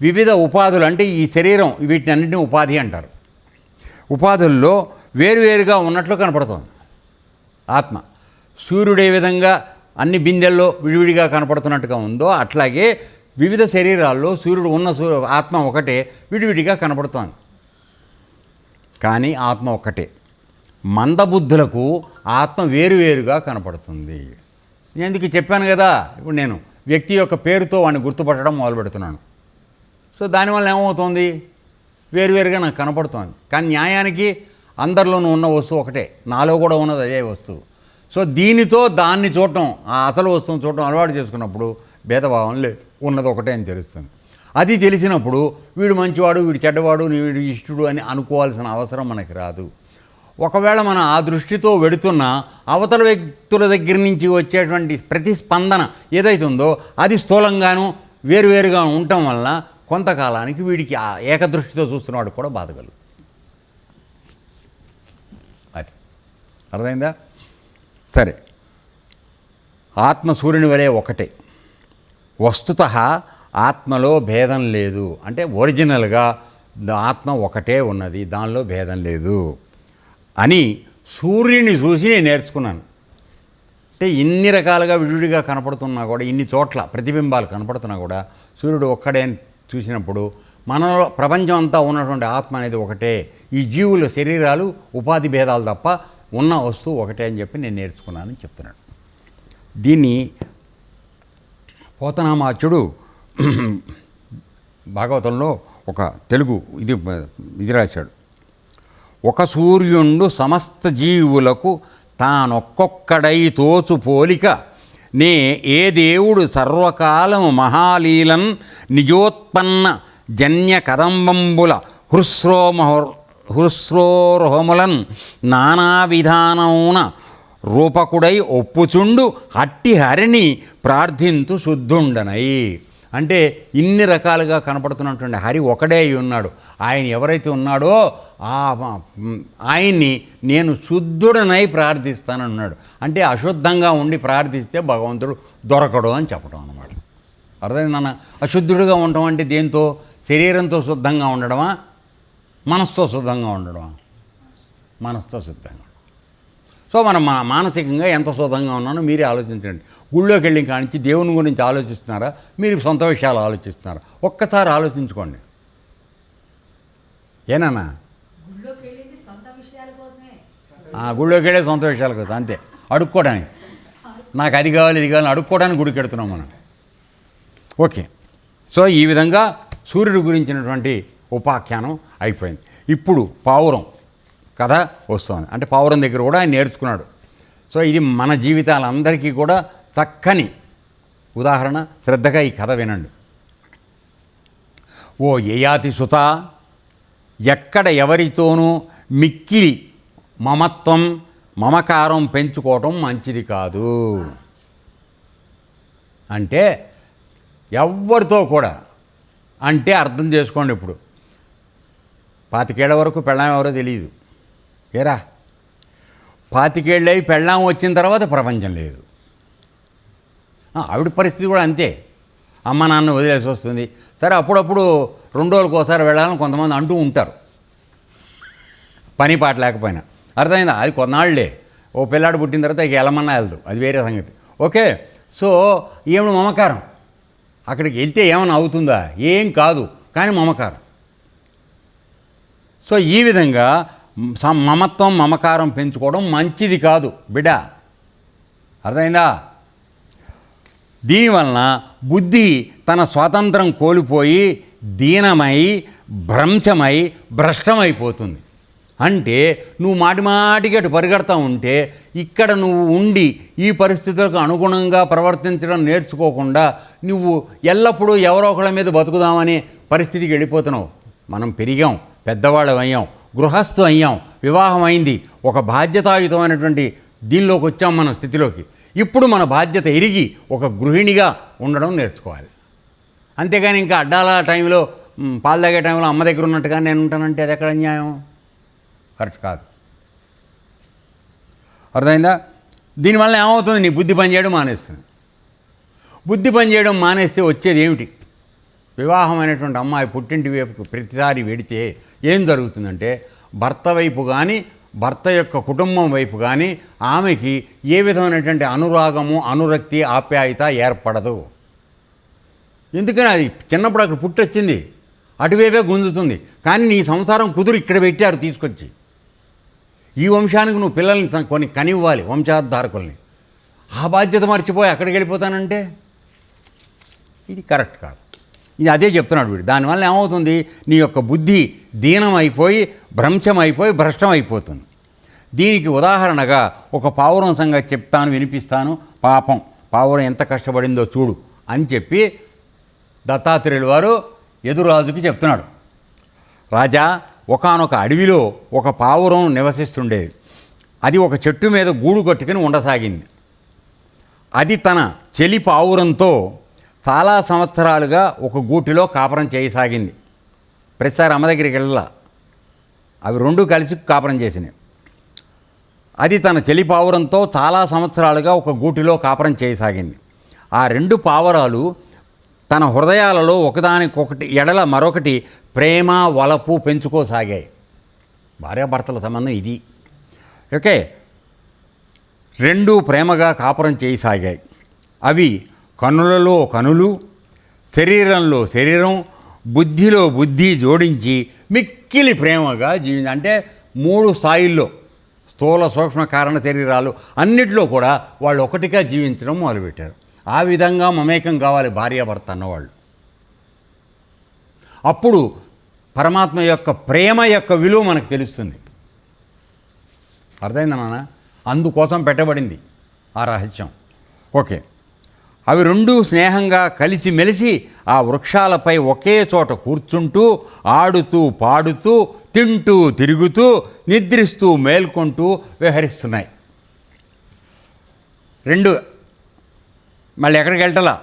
వివిధ ఉపాధులు, అంటే ఈ శరీరం, వీటిని అన్నింటినీ ఉపాధి అంటారు. ఉపాధుల్లో వేరువేరుగా ఉన్నట్లు కనపడుతుంది ఆత్మ. సూర్యుడు ఏ విధంగా అన్ని బిందెల్లో విడివిడిగా కనపడుతున్నట్టుగా ఉందో అట్లాగే వివిధ శరీరాల్లో సూర్యుడు ఉన్న ఆత్మ ఒకటే విడివిడిగా కనపడుతోంది. కానీ ఆత్మ ఒక్కటే. మందబుద్ధులకు ఆత్మ వేరువేరుగా కనపడుతుంది. ఎందుకు చెప్పాను కదా, ఇప్పుడు నేను వ్యక్తి యొక్క పేరుతో వాడిని గుర్తుపట్టడం మొదలు పెడుతున్నాను. సో దానివల్ల ఏమవుతుంది, వేరువేరుగా నాకు కనపడుతోంది. కానీ న్యాయానికి అందరిలోనూ ఉన్న వస్తువు ఒకటే, నాలో కూడా ఉన్నది అదే వస్తువు. సో దీనితో దాన్ని చూడటం, ఆ అసలు వస్తువుని చూడటం అలవాటు చేసుకున్నప్పుడు భేదభావం లేదు, ఉన్నది ఒకటే అని తెలుస్తుంది. అది తెలిసినప్పుడు వీడు మంచివాడు, వీడు చెడ్డవాడు, వీడు ఇష్టుడు అని అనుకోవాల్సిన అవసరం మనకి రాదు. ఒకవేళ మనం ఆ దృష్టితో వెడుతున్న అవతల వ్యక్తుల దగ్గర నుంచి వచ్చేటువంటి ప్రతిస్పందన ఏదైతే ఉందో అది స్థూలంగాను వేరువేరుగా ఉండటం వలన కొంతకాలానికి వీడికి ఆ ఏకదృష్టితో చూస్తున్నవాడు కూడా బాధ కలుగుతుంది. అది అర్థమైందా? సరే, ఆత్మ సూర్యుని వలె ఒకటే. వస్తుతః ఆత్మలో భేదం లేదు. అంటే ఒరిజినల్గా ఆత్మ ఒకటే ఉన్నది, దానిలో భేదం లేదు అని సూర్యుని చూసి నేను నేర్చుకున్నాను. అంటే ఇన్ని రకాలుగా విడివిడిగా కనపడుతున్నా కూడా, ఇన్ని చోట్ల ప్రతిబింబాలు కనపడుతున్నా కూడా సూర్యుడు ఒక్కడే అని చూసినప్పుడు మనలో ప్రపంచం అంతా ఉన్నటువంటి ఆత్మ అనేది ఒకటే, ఈ జీవుల శరీరాలు ఉపాధి భేదాలు తప్ప ఉన్న వస్తువు ఒకటే అని చెప్పి నేను నేర్చుకున్నానని చెప్తున్నాడు. దీన్ని పోతనామాచ్యుడు భాగవతంలో ఒక తెలుగు ఇది రాశాడు. ఒక సూర్యుండు సమస్త జీవులకు తానొక్కొక్కడై తోచు పోలిక, నే ఏ దేవుడు సర్వకాలము మహాలీలన్ నిజోత్పన్న జన్య కదంబంబుల హృస్రోర్హములన్ నానా విధానమున రూపకుడై ఒప్పుచుండు అట్టి హరిని ప్రార్థింతు శుద్ధుండనై. అంటే ఇన్ని రకాలుగా కనపడుతున్నటువంటి హరి ఒకడే అయి ఉన్నాడు. ఆయన ఎవరైతే ఉన్నాడో ఆయన్ని నేను శుద్ధుడనై ప్రార్థిస్తానన్నాడు. అంటే అశుద్ధంగా ఉండి ప్రార్థిస్తే భగవంతుడు దొరకడు అని చెప్పడం అన్నమాట. అర్థమైంది నాన్న? అశుద్ధుడిగా ఉండటం అంటే దేంతో? శరీరంతో శుద్ధంగా ఉండడమా, మనసుతో శుద్ధంగా ఉండడమా? మనసుతో శుద్ధంగా. సో మనం మానసికంగా ఎంత శుద్ధంగా ఉన్నానో మీరే ఆలోచించండి. గుళ్ళోకి వెళ్ళి కానించి దేవుని గురించి ఆలోచిస్తున్నారా, మీరు సొంత విషయాలు ఆలోచిస్తున్నారా? ఒక్కసారి ఆలోచించుకోండి. ఏనన్నా? గుళ్ళోకి వెళ్ళే సొంత విషయాల కోసం, అంతే. అడుక్కోవడానికి, నాకు అది కావాలి ఇది కావాలి అడుక్కోవడానికి గుడికి వెడుతున్నాం మనం. ఓకే. సో ఈ విధంగా సూర్యుడి గురించినటువంటి ఉపాఖ్యానం అయిపోయింది. ఇప్పుడు పావురం కథ వస్తుంది. అంటే పావురం దగ్గర కూడా ఆయన నేర్చుకున్నాడు. సో ఇది మన జీవితాలందరికీ కూడా చక్కని ఉదాహరణ. శ్రద్ధగా ఈ కథ వినండి. ఓ యయాతి సుత, ఎక్కడ ఎవరితోనూ మిక్కిలి మమత్వం మమకారం పెంచుకోవటం మంచిది కాదు. అంటే ఎవరితో కూడా, అంటే అర్థం చేసుకోండి. ఇప్పుడు 25 ఏళ్ల వరకు పెళ్ళాం ఎవరో తెలియదు. ఏరా 25 ఏళ్ళై పెళ్ళాం వచ్చిన తర్వాత ప్రపంచం లేదు. ఆవిడ పరిస్థితి కూడా అంతే. అమ్మ నాన్న వదిలేసి వస్తుంది. సరే, అప్పుడప్పుడు 2 రోజులకు ఒకసారి వెళ్ళాలని కొంతమంది అంటూ ఉంటారు, పని పాట లేకపోయినా. అర్థమైందా? అది కొన్నాళ్లే. ఓ పిల్లాడు పుట్టిన తర్వాత ఇక వెళ్ళమన్నా వెళ్దు, అది వేరే సంగతి. ఓకే. సో ఏమి మమకారం, అక్కడికి వెళ్తే ఏమైనా అవుతుందా? ఏం కాదు, కానీ మమకారం. సో ఈ విధంగా మమత్వం మమకారం పెంచుకోవడం మంచిది కాదు బిడ్డ. అర్థమైందా? దీనివలన బుద్ధి తన స్వాతంత్రం కోల్పోయి దీనమై భ్రంశమై భ్రష్టమైపోతుంది. అంటే నువ్వు మాటిమాటికి అటు పరిగెడతా ఉంటే ఇక్కడ నువ్వు ఉండి ఈ పరిస్థితులకు అనుగుణంగా ప్రవర్తించడం నేర్చుకోకుండా నువ్వు ఎల్లప్పుడూ ఎవరో ఒకళ్ళ మీద బతుకుదామనే పరిస్థితికి వెళ్ళిపోతున్నావు. మనం పెరిగాం, పెద్దవాళ్ళం అయ్యాం, గృహస్థు అయ్యాం, వివాహం అయింది, ఒక బాధ్యతాయుతమైనటువంటి దీనిలోకి వచ్చాం మన స్థితిలోకి. ఇప్పుడు మన బాధ్యత ఎరిగి ఒక గృహిణిగా ఉండడం నేర్చుకోవాలి. అంతేగాని ఇంకా అడ్డాల టైంలో పాలు తాగే టైంలో అమ్మ దగ్గర ఉన్నట్టుగా నేను ఉంటానంటే అది ఎక్కడ న్యాయం? కరెక్ట్ కాదు. అర్థమైందా? దీనివల్ల ఏమవుతుంది? నీ బుద్ధి పనిచేయడం మానేస్తుంది. బుద్ధి పనిచేయడం మానేస్తే వచ్చేది ఏమిటి? వివాహమైనటువంటి అమ్మాయి పుట్టింటి వైపు ప్రతిసారి వెడితే ఏం జరుగుతుందంటే, భర్త వైపు కానీ భర్త యొక్క కుటుంబం వైపు కానీ ఆమెకి ఏ విధమైనటువంటి అనురాగము అనురక్తి ఆప్యాయత ఏర్పడదు. ఎందుకని అది చిన్నప్పుడు అక్కడ పుట్టొచ్చింది, అటువైపే గుంజుతుంది. కానీ నీ సంసారం కుదురు ఇక్కడ పెట్టారు తీసుకొచ్చి. ఈ వంశానికి నువ్వు పిల్లల్ని కొన్ని కనివ్వాలి, వంశాధారకుల్ని. ఆ బాధ్యత మర్చిపోయి అక్కడికి వెళ్ళిపోతానంటే ఇది కరెక్ట్ కాదు. ఇది అదే చెప్తున్నాడు వీడు. దానివల్ల ఏమవుతుంది? నీ యొక్క బుద్ధి దీనమైపోయి భ్రంశమైపోయి భ్రష్టమైపోతుంది. దీనికి ఉదాహరణగా ఒక పావురం సంగతి చెప్తాను, వినిపిస్తాను. పాపం పావురం ఎంత కష్టపడిందో చూడు అని చెప్పి దత్తాత్రేయులు వారు యదురాజుకి చెప్తున్నాడు. రాజా, ఒకానొక అడవిలో ఒక పావురం నివసిస్తుండేది. అది ఒక చెట్టు మీద గూడు కట్టుకుని ఉండసాగింది. అది తన చెలి పావురంతో చాలా సంవత్సరాలుగా ఒక గూటిలో కాపురం చేయసాగింది. ప్రతిసారి అమ్మ దగ్గరికి వెళ్ళా, అవి 2 కలిసి కాపురం చేసినాయి. అది తన చెలి పావురంతో చాలా సంవత్సరాలుగా ఒక గూటిలో కాపురం చేయసాగింది. ఆ 2 పావురాలు తన హృదయాలలో ఒకదానికొకటి ఎడల మరొకటి ప్రేమ వలపు పెంచుకోసాగాయి. భార్యాభర్తల సంబంధం ఇది. ఓకే, 2 ప్రేమగా కాపురం చేయసాగాయి. అవి కనులలో కనులు, శరీరంలో శరీరం, బుద్ధిలో బుద్ధి జోడించి మిక్కిలి ప్రేమగా అంటే 3 స్థాయిల్లో, స్థూల సూక్ష్మ కారణ శరీరాలు అన్నిటిలో కూడా వాళ్ళు ఒకటిగా జీవించడం మొదలుపెట్టారు. ఆ విధంగా మమేకం కావాలి భార్యాభర్త అన్నవాళ్ళు. అప్పుడు పరమాత్మ యొక్క ప్రేమ యొక్క విలువ మనకు తెలుస్తుంది. అర్థమైందా నాన్న? అందుకోసం పెట్టబడింది ఆ రహస్యం. ఓకే, అవి 2 స్నేహంగా కలిసిమెలిసి ఆ వృక్షాలపై ఒకే చోట కూర్చుంటూ, ఆడుతూ పాడుతూ, తింటూ తిరుగుతూ, నిద్రిస్తూ మేల్కొంటూ విహరిస్తున్నాయి. 2 మళ్ళీ ఎక్కడికి వెళ్ళటలా.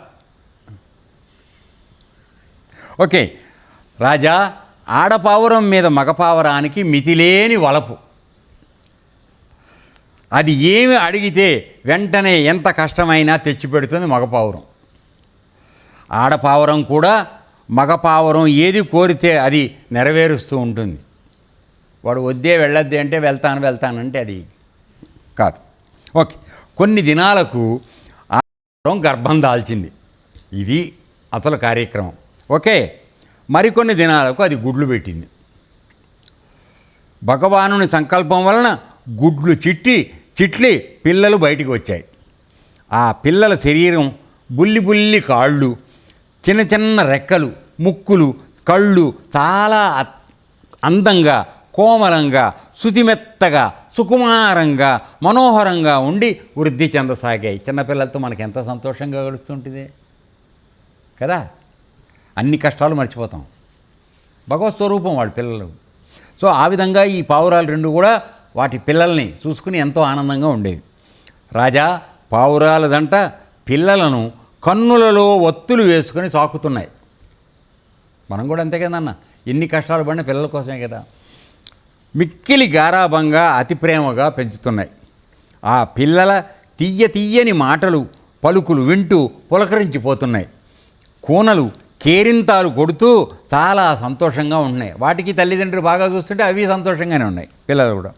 ఓకే, రాజా, ఆడపావురం మీద మగపావురానికి మితిలేని వలపు. అది ఏమి అడిగితే వెంటనే ఎంత కష్టమైనా తెచ్చిపెడుతుంది మగపావురం. ఆడపావురం కూడా మగపావురం ఏది కోరితే అది నెరవేరుస్తూ ఉంటుంది. వాడు వద్దే వెళ్ళొద్దే అంటే వెళ్తానంటే అది కాదు. ఓకే, కొన్ని దినాలకు ఆడపావురం గర్భం దాల్చింది. ఇది అసలు కార్యక్రమం. ఓకే, మరికొన్ని దినాలకు అది గుడ్లు పెట్టింది. భగవానుని సంకల్పం వలన గుడ్లు చిట్లి పిల్లలు బయటికి వచ్చాయి. ఆ పిల్లల శరీరం బుల్లి కాళ్ళు, చిన్న రెక్కలు, ముక్కులు, కళ్ళు చాలా అందంగా, కోమలంగా, శుతిమెత్తగా, సుకుమారంగా, మనోహరంగా ఉండి వృద్ధి చెందసాగాయి. చిన్నపిల్లలతో మనకి ఎంత సంతోషంగా గడుస్తుంటుంది కదా. అన్ని కష్టాలు మర్చిపోతాం. భగవత్ స్వరూపం వాళ్ళ పిల్లలు. సో ఆ విధంగా ఈ పావురాలు 2 కూడా వాటి పిల్లల్ని చూసుకుని ఎంతో ఆనందంగా ఉండేవి. రాజా, పావురాలదంట పిల్లలను కన్నులలో ఒత్తులు వేసుకొని సాకుతున్నాయి. మనం కూడా అంతే కదన్న, ఎన్ని కష్టాలు పడిన పిల్లల కోసమే కదా. మిక్కిలి గారాబంగా అతి ప్రేమగా పెంచుతున్నాయి. ఆ పిల్లల తీయని మాటలు పలుకులు వింటూ పులకరించిపోతున్నాయి. కూనలు కేరింతాలు కొడుతూ చాలా సంతోషంగా ఉంటున్నాయి. వాటికి తల్లిదండ్రులు బాగా చూస్తుంటే అవి సంతోషంగానే ఉన్నాయి. పిల్లలు కూడా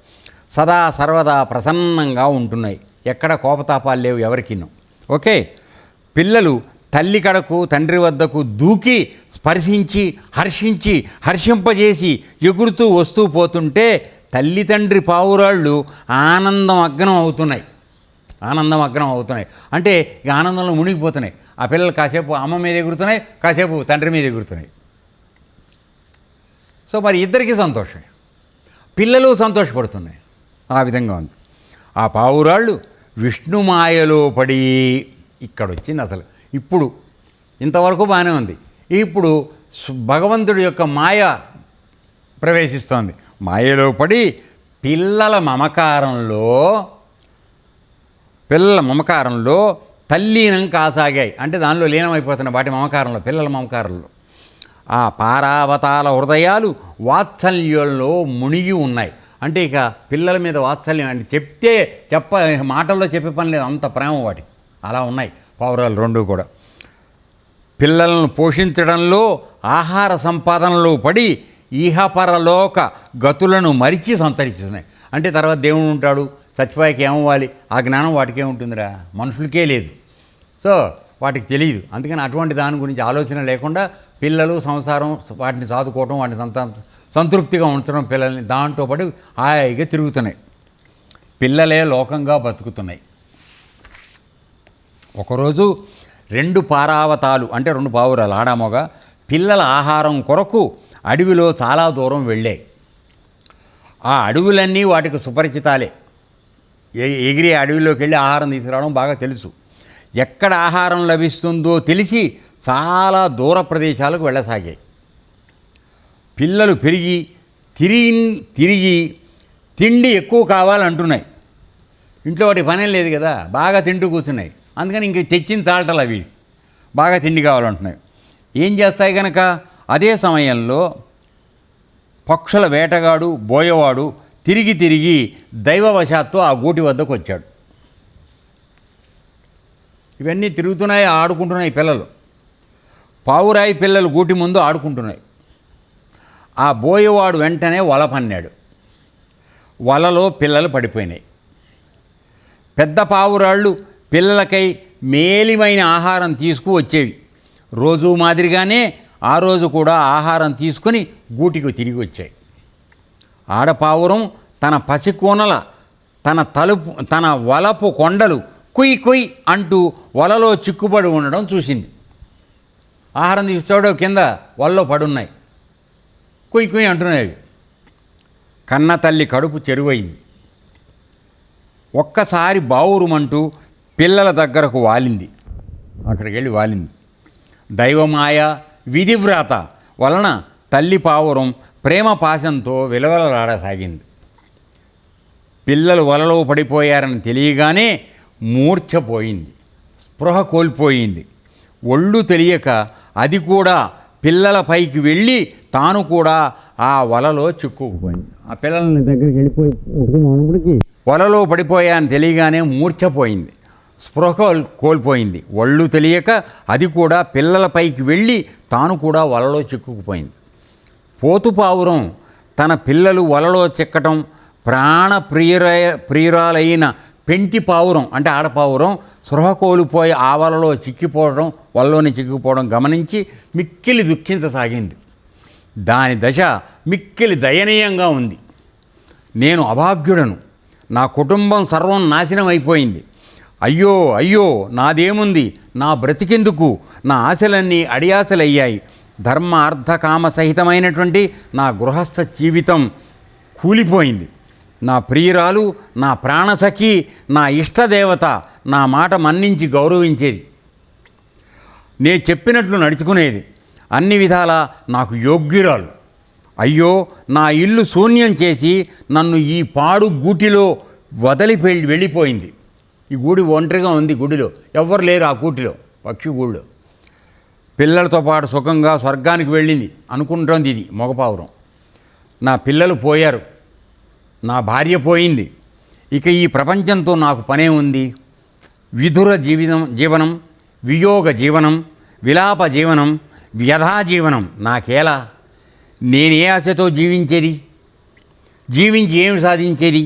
సదా సర్వదా ప్రసన్నంగా ఉంటున్నాయి. ఎక్కడ కోపతాపాలు లేవు ఎవరికిను. ఓకే, పిల్లలు తల్లి కడకు తండ్రి వద్దకు దూకి స్పర్శించి హర్షింపజేసి ఎగురుతూ వస్తూ పోతుంటే తల్లి తండ్రి పావురాళ్ళు ఆనందం అగ్నం అవుతున్నాయి. అంటే ఇక ఆనందంలో మునిగిపోతున్నాయి. ఆ పిల్లలు కాసేపు అమ్మ మీద ఎగురుతున్నాయి, కాసేపు తండ్రి మీద ఎగురుతున్నాయి. సో మరి ఇద్దరికీ సంతోషమే, పిల్లలు సంతోషపడుతున్నాయి. ఆ విధంగా ఉంది. ఆ పావురాళ్ళు విష్ణుమాయలో పడి ఇక్కడ వచ్చింది అసలు. ఇప్పుడు ఇంతవరకు బాగానే ఉంది. ఇప్పుడు భగవంతుడి యొక్క మాయ ప్రవేశిస్తోంది. మాయలో పడి పిల్లల మమకారంలో తల్లీనం కాసాగాయి. అంటే దానిలో లీనమైపోతున్నాయి వాటి మమకారంలో, పిల్లల మమకారంలో. ఆ పారావతాల హృదయాలు వాత్సల్యంలో మునిగి ఉన్నాయి. అంటే ఇక పిల్లల మీద వాత్సల్యం అంటే మాటల్లో చెప్పే పని లేదు, అంత ప్రేమ వాటి. అలా ఉన్నాయి పావురాలు 2 కూడా. పిల్లలను పోషించడంలో, ఆహార సంపాదనలో పడి ఈహపరలోక గతులను మరిచి సంతరిస్తున్నాయి. అంటే తర్వాత దేవుడు ఉంటాడు, చచ్చిపోయాక ఏమవ్వాలి, ఆ జ్ఞానం వాటికే ఉంటుందిరా, మనుషులకే లేదు. సో వాటికి తెలియదు. అందుకని అటువంటి దాని గురించి ఆలోచన లేకుండా పిల్లలు, సంసారం, వాటిని సాదుకోవటం, వాటిని సంతృప్తిగా ఉంచడం, పిల్లల్ని దాంట్లో పడి హాయిగా తిరుగుతున్నాయి. పిల్లలే లోకంగా బతుకుతున్నాయి. ఒకరోజు 2 పారావతాలు అంటే 2 పావురాలు ఆడామోగా పిల్లల ఆహారం కొరకు అడవిలో చాలా దూరం వెళ్ళాయి. ఆ అడవులన్నీ వాటికి సుపరిచితాలే. ఎగిరి అడవిలోకి వెళ్ళి ఆహారం తీసుకురావడం బాగా తెలుసు. ఎక్కడ ఆహారం లభిస్తుందో తెలిసి చాలా దూర ప్రదేశాలకు వెళ్ళసాగాయి. పిల్లలు తిరిగి తిండి ఎక్కువ కావాలంటున్నాయి. ఇంట్లో వాటి పనేం లేదు కదా, బాగా తింటూ కూర్చున్నాయి. అందుకని ఇంక తెచ్చిన చాలటలు అవి బాగా తిండి కావాలంటున్నాయి. ఏం చేస్తాయి కనుక అదే సమయంలో పక్షుల వేటగాడు, బోయవాడు తిరిగి తిరిగి దైవవశాత్తు ఆ గూటి వద్దకు వచ్చాడు. ఇవన్నీ తిరుగుతున్నాయి, ఆడుకుంటున్నాయి పిల్లలు. పావురాయి పిల్లలు గూటి ముందు ఆడుకుంటున్నాయి. ఆ బోయేవాడు వెంటనే వల పన్నాడు. వలలో పిల్లలు పడిపోయినాయి. పెద్ద పావురాళ్ళు పిల్లలకై మేలిమైన ఆహారం తీసుకువచ్చేవి. రోజు మాదిరిగానే ఆ రోజు కూడా ఆహారం తీసుకుని గూటికి తిరిగి వచ్చాయి. ఆడపావురం తన పసికోనల తన వలపు కొండలు కుయ్ కుయ్ అంటూ వలలో చిక్కుబడి ఉండడం చూసింది. ఆహారం తీసుకొచ్చాడో కింద వలలో పడున్నాయి, కుయ్ కుయ్ అంటున్నాయి. కన్న తల్లి కడుపు చెరువైంది. ఒక్కసారి బావురుమంటూ పిల్లల దగ్గరకు వాలింది. అక్కడికి వెళ్ళి వాలింది. దైవమాయ విధివ్రాత వలన తల్లి పావురం ప్రేమ పాశంతో విలవలలాడసాగింది. పిల్లలు వలలో పడిపోయారని తెలియగానే మూర్ఛపోయింది, స్పృహ కోల్పోయింది. ఒళ్ళు తెలియక అది కూడా పిల్లల పైకి వెళ్ళి తాను కూడా ఆ వలలో చిక్కుకుపోయింది. ఆ పిల్లలని దగ్గరికి వెళ్ళిపోయి వలలో పడిపోయాని తెలియగానే మూర్ఛపోయింది, స్పృహ కోల్పోయింది. ఒళ్ళు తెలియక అది కూడా పిల్లల పైకి వెళ్ళి తాను కూడా వలలో చిక్కుకుపోయింది. పోతుపావురం తన పిల్లలు వలలో చిక్కటం, ప్రియురాలైన పెంటి పావురం అంటే ఆడపావురం స్పృహ కోల్పోయి ఆ వలలో చిక్కిపోవడం, వలలోని చిక్కిపోవడం గమనించి మిక్కిలి దుఃఖించసాగింది. దాని దశ మిక్కిలి దయనీయంగా ఉంది. నేను అభాగ్యుడను, నా కుటుంబం సర్వం నాశనం అయిపోయింది. అయ్యో అయ్యో నాదేముంది, నా బ్రతికెందుకు, నా ఆశలన్నీ అడియాసలయ్యాయి. ధర్మ అర్థ కామ సహితమైనటువంటి నా గృహస్థ జీవితం కూలిపోయింది. నా ప్రియురాలు, నా ప్రాణసఖి, నా ఇష్టదేవత నా మాట మన్నించి గౌరవించేది, నేను చెప్పినట్లు నడుచుకునేది, అన్ని విధాలా నాకు యోగ్యురాలు. అయ్యో నా ఇల్లు శూన్యం చేసి నన్ను ఈ పాడు గూటిలో వదిలి వెళ్ళిపోయింది. ఈ గూడి ఒంటరిగా ఉంది, గుడిలో ఎవ్వరు లేరు. ఆ గూటిలో పక్షి గూడిలో పిల్లలతో పాటు సుఖంగా స్వర్గానికి వెళ్ళింది అనుకుంటోంది ఇది మగపావురం. నా పిల్లలు పోయారు, నా భార్య పోయింది, ఇక ఈ ప్రపంచంతో నాకు పనే ఉంది. విధుర జీవనం, వియోగ జీవనం, విలాప జీవనం, వ్యధా జీవనం నాకేలా? నేనే ఆశతో జీవించి ఏమి సాధించేది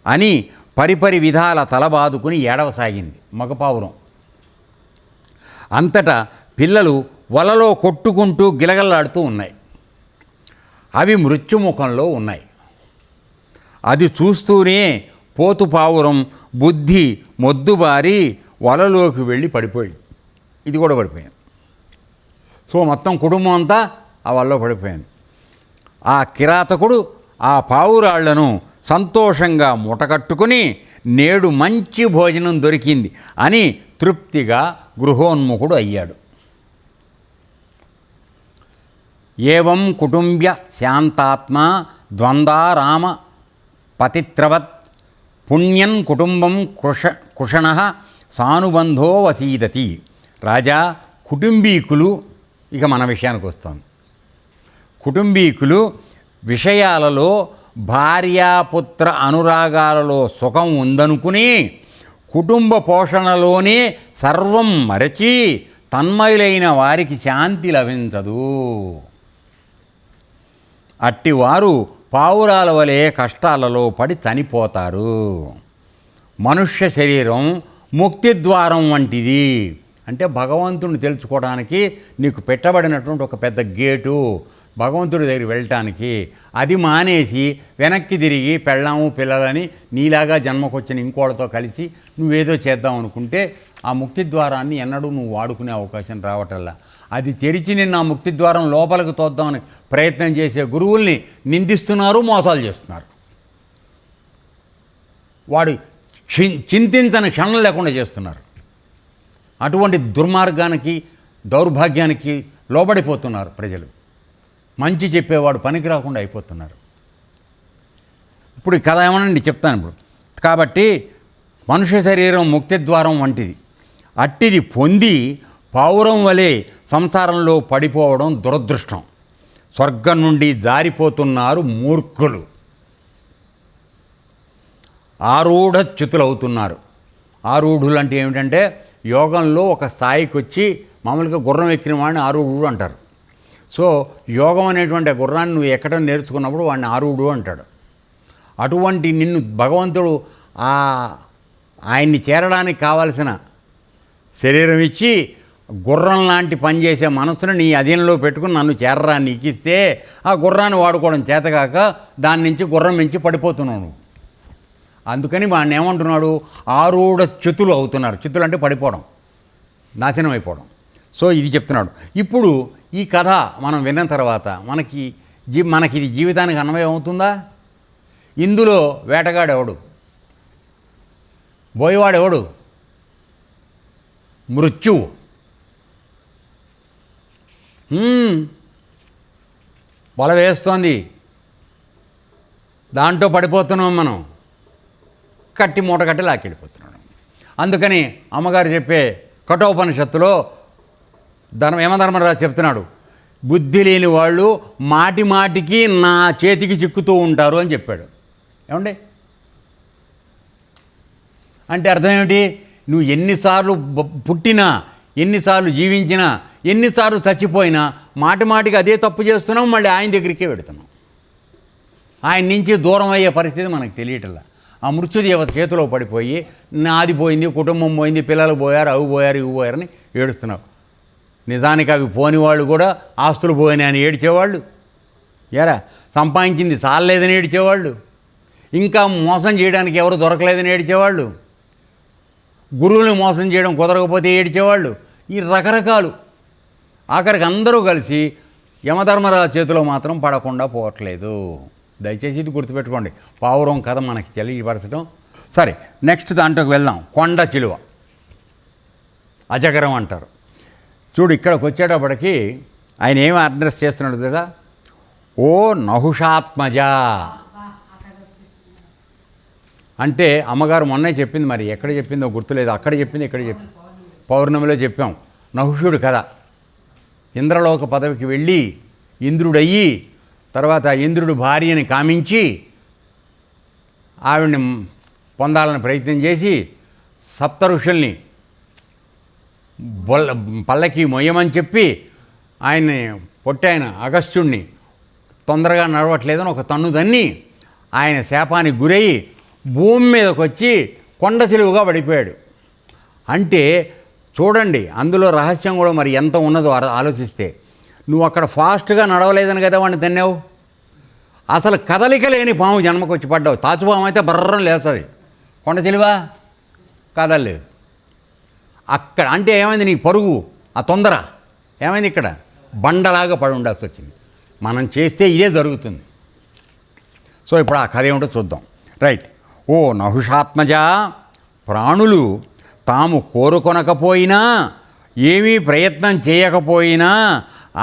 అని పరిపరి విధాల తలబాదుకుని ఏడవసాగింది మగపావురం. అంతటా పిల్లలు వలలో కొట్టుకుంటూ గిలగల్లాడుతూ ఉన్నాయి. అవి మృత్యుముఖంలో ఉన్నాయి. అది చూస్తూనే పోతుపావురం బుద్ధి మొద్దుబారి వలలోకి వెళ్ళి పడిపోయింది. ఇది కూడా పడిపోయింది. సో మొత్తం కుటుంబం అంతా ఆ వలలో పడిపోయింది. ఆ కిరాతకుడు ఆ పావురాళ్లను సంతోషంగా మూటకట్టుకుని నేడు మంచి భోజనం దొరికింది అని తృప్తిగా గృహోన్ముఖుడు అయ్యాడు. ఏవం కుటుంబ్య శాంతాత్మ ద్వంద్వారామ పతిత్రవత్ పుణ్యన్ కుటుంబం కుషణ సానుబంధో వసీదతి. రాజా, కుటుంబీకులు, ఇక మన విషయానికి వస్తాం. కుటుంబీకులు విషయాలలో భార్యాపుత్ర అనురాగాలలో సుఖం ఉందనుకుని కుటుంబ పోషణలోనే సర్వం మరచి తన్మయులైన వారికి శాంతి లభించదు. అట్టివారు పావురాల వలె కష్టాలలో పడి చనిపోతారు. మనుష్య శరీరం ముక్తిద్వారం వంటిది. అంటే భగవంతుడిని తెలుసుకోవడానికి నీకు పెట్టబడినటువంటి ఒక పెద్ద గేటు, భగవంతుడి దగ్గరికి వెళ్ళటానికి. అది మానేసి వెనక్కి తిరిగి పెళ్ళాము పిల్లలని నీలాగా జన్మకొచ్చిన ఇంకోళ్ళతో కలిసి నువ్వేదో చేద్దాం అనుకుంటే ఆ ముక్తి ద్వారాన్ని ఎన్నడూ నువ్వు వాడుకునే అవకాశం రావటల్లా. అది తెరిచి నిన్న ఆ ముక్తి ద్వారం లోపలికి తోద్దామని ప్రయత్నం చేసే గురువుల్ని నిందిస్తున్నారు, మోసాలు చేస్తున్నారు. వాడు చింతించని క్షణం లేకుండా చేస్తున్నారు. అటువంటి దుర్మార్గానికి దౌర్భాగ్యానికి లోబడిపోతున్నారు ప్రజలు. మంచి చెప్పేవాడు పనికి రాకుండా అయిపోతున్నారు. ఇప్పుడు కథ ఏమనండి చెప్తాను ఇప్పుడు. కాబట్టి మనుష్య శరీరం ముక్తి ద్వారం వంటిది. అట్టిది పొంది పావురం వలె సంసారంలో పడిపోవడం దురదృష్టం. స్వర్గం నుండి జారిపోతున్నారు మూర్ఖులు. ఆరూఢచ్యుతులవుతున్నారు. ఆరూఢులు అంటే ఏమిటంటే యోగంలో ఒక స్థాయికి వచ్చి మామూలుగా గుర్రం ఎక్కిన వాడిని ఆరూఢుడు అంటారు. సో యోగం అనేటువంటి గుర్రాన్ని నువ్వు ఎక్కడం నేర్చుకున్నప్పుడు వాడిని ఆరూఢుడు అంటాడు. అటువంటి నిన్ను భగవంతుడు ఆయన్ని చేరడానికి కావలసిన శరీరం ఇచ్చి గుర్రం లాంటి పని చేసే మనసును నీ అధీనంలో పెట్టుకుని నన్ను చేరరా నీకు ఇస్తే ఆ గుర్రాన్ని వాడుకోవడం చేతగాక దాని నుంచి గుర్రం మించి పడిపోతున్నావు నువ్వు. అందుకని వాడిని ఏమంటున్నాడు, ఆరూఢచ్యుతులు అవుతున్నారు. చ్యుతులు అంటే పడిపోవడం, నాశనం అయిపోవడం. సో ఇది చెప్తున్నాడు. ఇప్పుడు ఈ కథ మనం విన్న తర్వాత మనకి ఇది జీవితానికి అన్వయం అవుతుందా? ఇందులో వేటగాడెవడు, బోయవాడెవడు? మృత్యువు. వల వేస్తోంది, దాంట్లో పడిపోతున్నాం మనం, కట్టి మూట కట్టి లాక్కెళ్ళిపోతున్నాడు. అందుకని అమ్మగారు చెప్పే కఠోపనిషత్తులో యమధర్మరాజు చెప్తున్నాడు, బుద్ధి లేని వాళ్ళు మాటి మాటికి నా చేతికి చిక్కుతూ ఉంటారు అని చెప్పాడు. ఏమండి అంటే అర్థం ఏమిటి? నువ్వు ఎన్నిసార్లు పుట్టినా, ఎన్నిసార్లు జీవించినా, ఎన్నిసార్లు చచ్చిపోయినా మాటి మాటికి అదే తప్పు చేస్తున్నాం, మళ్ళీ ఆయన దగ్గరికే పెడుతున్నాం. ఆయన నుంచి దూరం అయ్యే పరిస్థితి మనకు తెలియటల్లా. ఆ మృత్యుదేవత చేతిలో పడిపోయి నాది పోయింది, కుటుంబం పోయింది, పిల్లలు పోయారు, అవి పోయారు, ఇవి పోయారని ఏడుస్తున్నావు. నిజానికి అవి పోని వాళ్ళు కూడా ఆస్తులు పోయినాయి అని ఏడ్చేవాళ్ళు, ఎరా సంపాదించింది చాలలేదని ఏడ్చేవాళ్ళు, ఇంకా మోసం చేయడానికి ఎవరు దొరకలేదని ఏడ్చేవాళ్ళు, గురువుని మోసం చేయడం కుదరకపోతే ఏడ్చేవాళ్ళు, ఈ రకరకాలు. ఆఖరికి అందరూ కలిసి యమధర్మరాజు చేతిలో మాత్రం పడకుండా పోవట్లేదు. దయచేసి ఇది గుర్తుపెట్టుకోండి. పావురం కథ మనకి తెలియపరచడం. సరే, నెక్స్ట్ దాంట్లోకి వెళ్దాం. కొండ చిలువ, అజగరం అంటారు. చూడు, ఇక్కడికి వచ్చేటప్పటికి ఆయన ఏమి అడ్రస్ చేస్తున్నాడు కదా, ఓ నహుషాత్మజ అంటే అమ్మగారు మొన్నే చెప్పింది, మరి ఎక్కడ చెప్పిందో గుర్తులేదు. అక్కడ చెప్పింది, ఇక్కడ చెప్పింది, పౌర్ణమిలో చెప్పాం. నహుషుడు కథ, ఇంద్రలోక పదవికి వెళ్ళి ఇంద్రుడయ్యి తర్వాత ఇంద్రుడు భార్యని కామించి ఆవిడ్ని పొందాలని ప్రయత్నం చేసి సప్త ఋషుల్ని పల్లకి మొయ్యమని చెప్పి ఆయన్ని పొట్టాయన అగస్త్యుణ్ణి తొందరగా నడవట్లేదని ఒక తన్ను దన్ని ఆయన శాపానికి గురయ్యి భూమి మీదకి వచ్చి కొండ చిలువగా పడిపోయాడు. అంటే చూడండి, అందులో రహస్యం కూడా మరి ఎంత ఉన్నదో ఆలోచిస్తే. నువ్వు అక్కడ ఫాస్ట్గా నడవలేదని కదా వాడిని తన్నావు. అసలు కదలిక లేని పాము జన్మకు వచ్చి పడ్డావు. తాచుపాము అయితే బర్రం లేస్తుంది, కొండ చిలువ కదలలేదు. అక్కడ అంటే ఏమైంది, నీ పరుగు ఆ తొందర ఏమైంది, ఇక్కడ బండలాగా పడి ఉండాల్సి వచ్చింది. మనం చేస్తే ఇదే జరుగుతుంది. సో ఇప్పుడు ఆ కథ ఏమిటో చూద్దాం. రైట్. ఓ నహుషాత్మజ, ప్రాణులు తాము కోరుకొనకపోయినా, ఏమీ ప్రయత్నం చేయకపోయినా,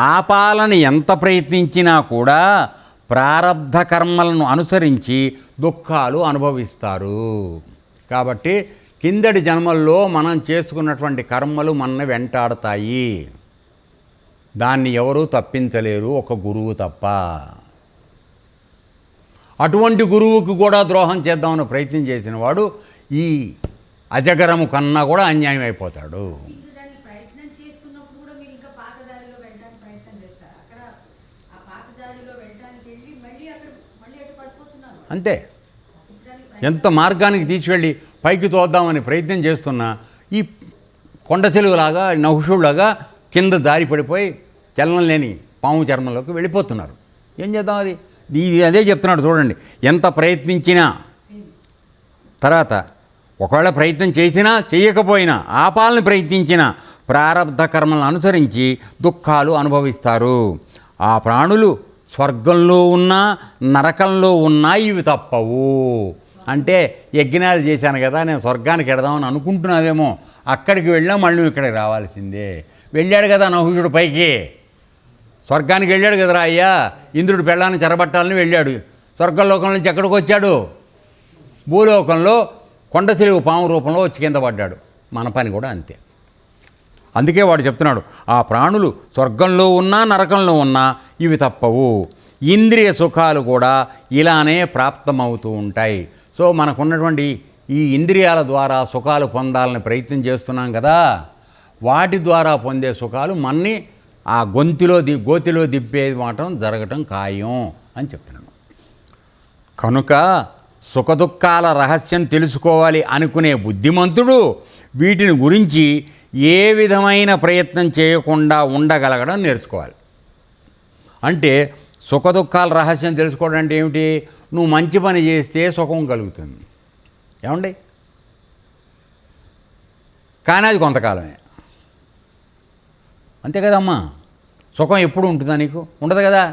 ఆపాలని ఎంత ప్రయత్నించినా కూడా ప్రారబ్ధ కర్మలను అనుసరించి దుఃఖాలు అనుభవిస్తారు. కాబట్టి కిందటి జన్మల్లో మనం చేసుకున్నటువంటి కర్మలు మనల్ని వెంటాడతాయి. దాన్ని ఎవరూ తప్పించలేరు, ఒక గురువు తప్ప. అటువంటి గురువుకు కూడా ద్రోహం చేద్దామని ప్రయత్నం చేసిన వాడు ఈ అజగరము కన్నా కూడా అన్యాయం అయిపోతాడు. అంతే. ఎంత మార్గానికి తీసుకెళ్ళి పైకి తోద్దామని ప్రయత్నం చేస్తున్నా ఈ కొండ చెలువులాగా, నహుషుడులాగా కింద దారి పడిపోయి చలనం లేని పాము చర్మంలోకి వెళ్ళిపోతున్నారు. ఏం చేద్దాం? అదే చెప్తున్నాడు చూడండి. ఎంత ప్రయత్నించినా, తర్వాత ఒకవేళ ప్రయత్నం చేసినా చేయకపోయినా, ఆపాలని ప్రయత్నించినా ప్రారబ్ధ కర్మలను అనుసరించి దుఃఖాలు అనుభవిస్తారు. ఆ ప్రాణులు స్వర్గంలో ఉన్నా నరకంలో ఉన్నా ఇవి తప్పవు. అంటే యజ్ఞాలు చేశాను కదా, నేను స్వర్గానికి వెడదామని అనుకుంటున్నావేమో, అక్కడికి వెళ్ళా మళ్ళీ ఇక్కడికి రావాల్సిందే. వెళ్ళాడు కదా నహుషుడు పైకి, స్వర్గానికి వెళ్ళాడు కదరా అయ్యా. ఇంద్రుడు పెళ్ళాన్ని చెరబట్టాలని వెళ్ళాడు. స్వర్గలోకం నుంచి ఎక్కడికి వచ్చాడు? భూలోకంలో కొండ చిలువ పాము రూపంలో వచ్చి కింద పడ్డాడు. మన పని కూడా అంతే. అందుకే వాడు చెప్తున్నాడు, ఆ ప్రాణులు స్వర్గంలో ఉన్నా నరకంలో ఉన్నా ఇవి తప్పవు. ఇంద్రియ సుఖాలు కూడా ఇలానే ప్రాప్తమవుతూ ఉంటాయి. సో మనకున్నటువంటి ఈ ఇంద్రియాల ద్వారా సుఖాలు పొందాలని ప్రయత్నం చేస్తున్నాం కదా, వాటి ద్వారా పొందే సుఖాలు మన్ని ఆ గోతిలో దిప్పేది మాత్రం జరగటం ఖాయం అని చెప్తున్నాను. కనుక సుఖదుఖాల రహస్యం తెలుసుకోవాలి అనుకునే బుద్ధిమంతుడు వీటిని గురించి ఏ విధమైన ప్రయత్నం చేయకుండా ఉండగలగడం నేర్చుకోవాలి. అంటే సుఖదుఖాల రహస్యం తెలుసుకోవడం అంటే ఏమిటి? నువ్వు మంచి పని చేస్తే సుఖం కలుగుతుంది, ఏమండి? కానీ అది కొంతకాలమే, అంతే కదమ్మా. సుఖం ఎప్పుడు ఉంటుందా? నీకు ఉండదు కదా.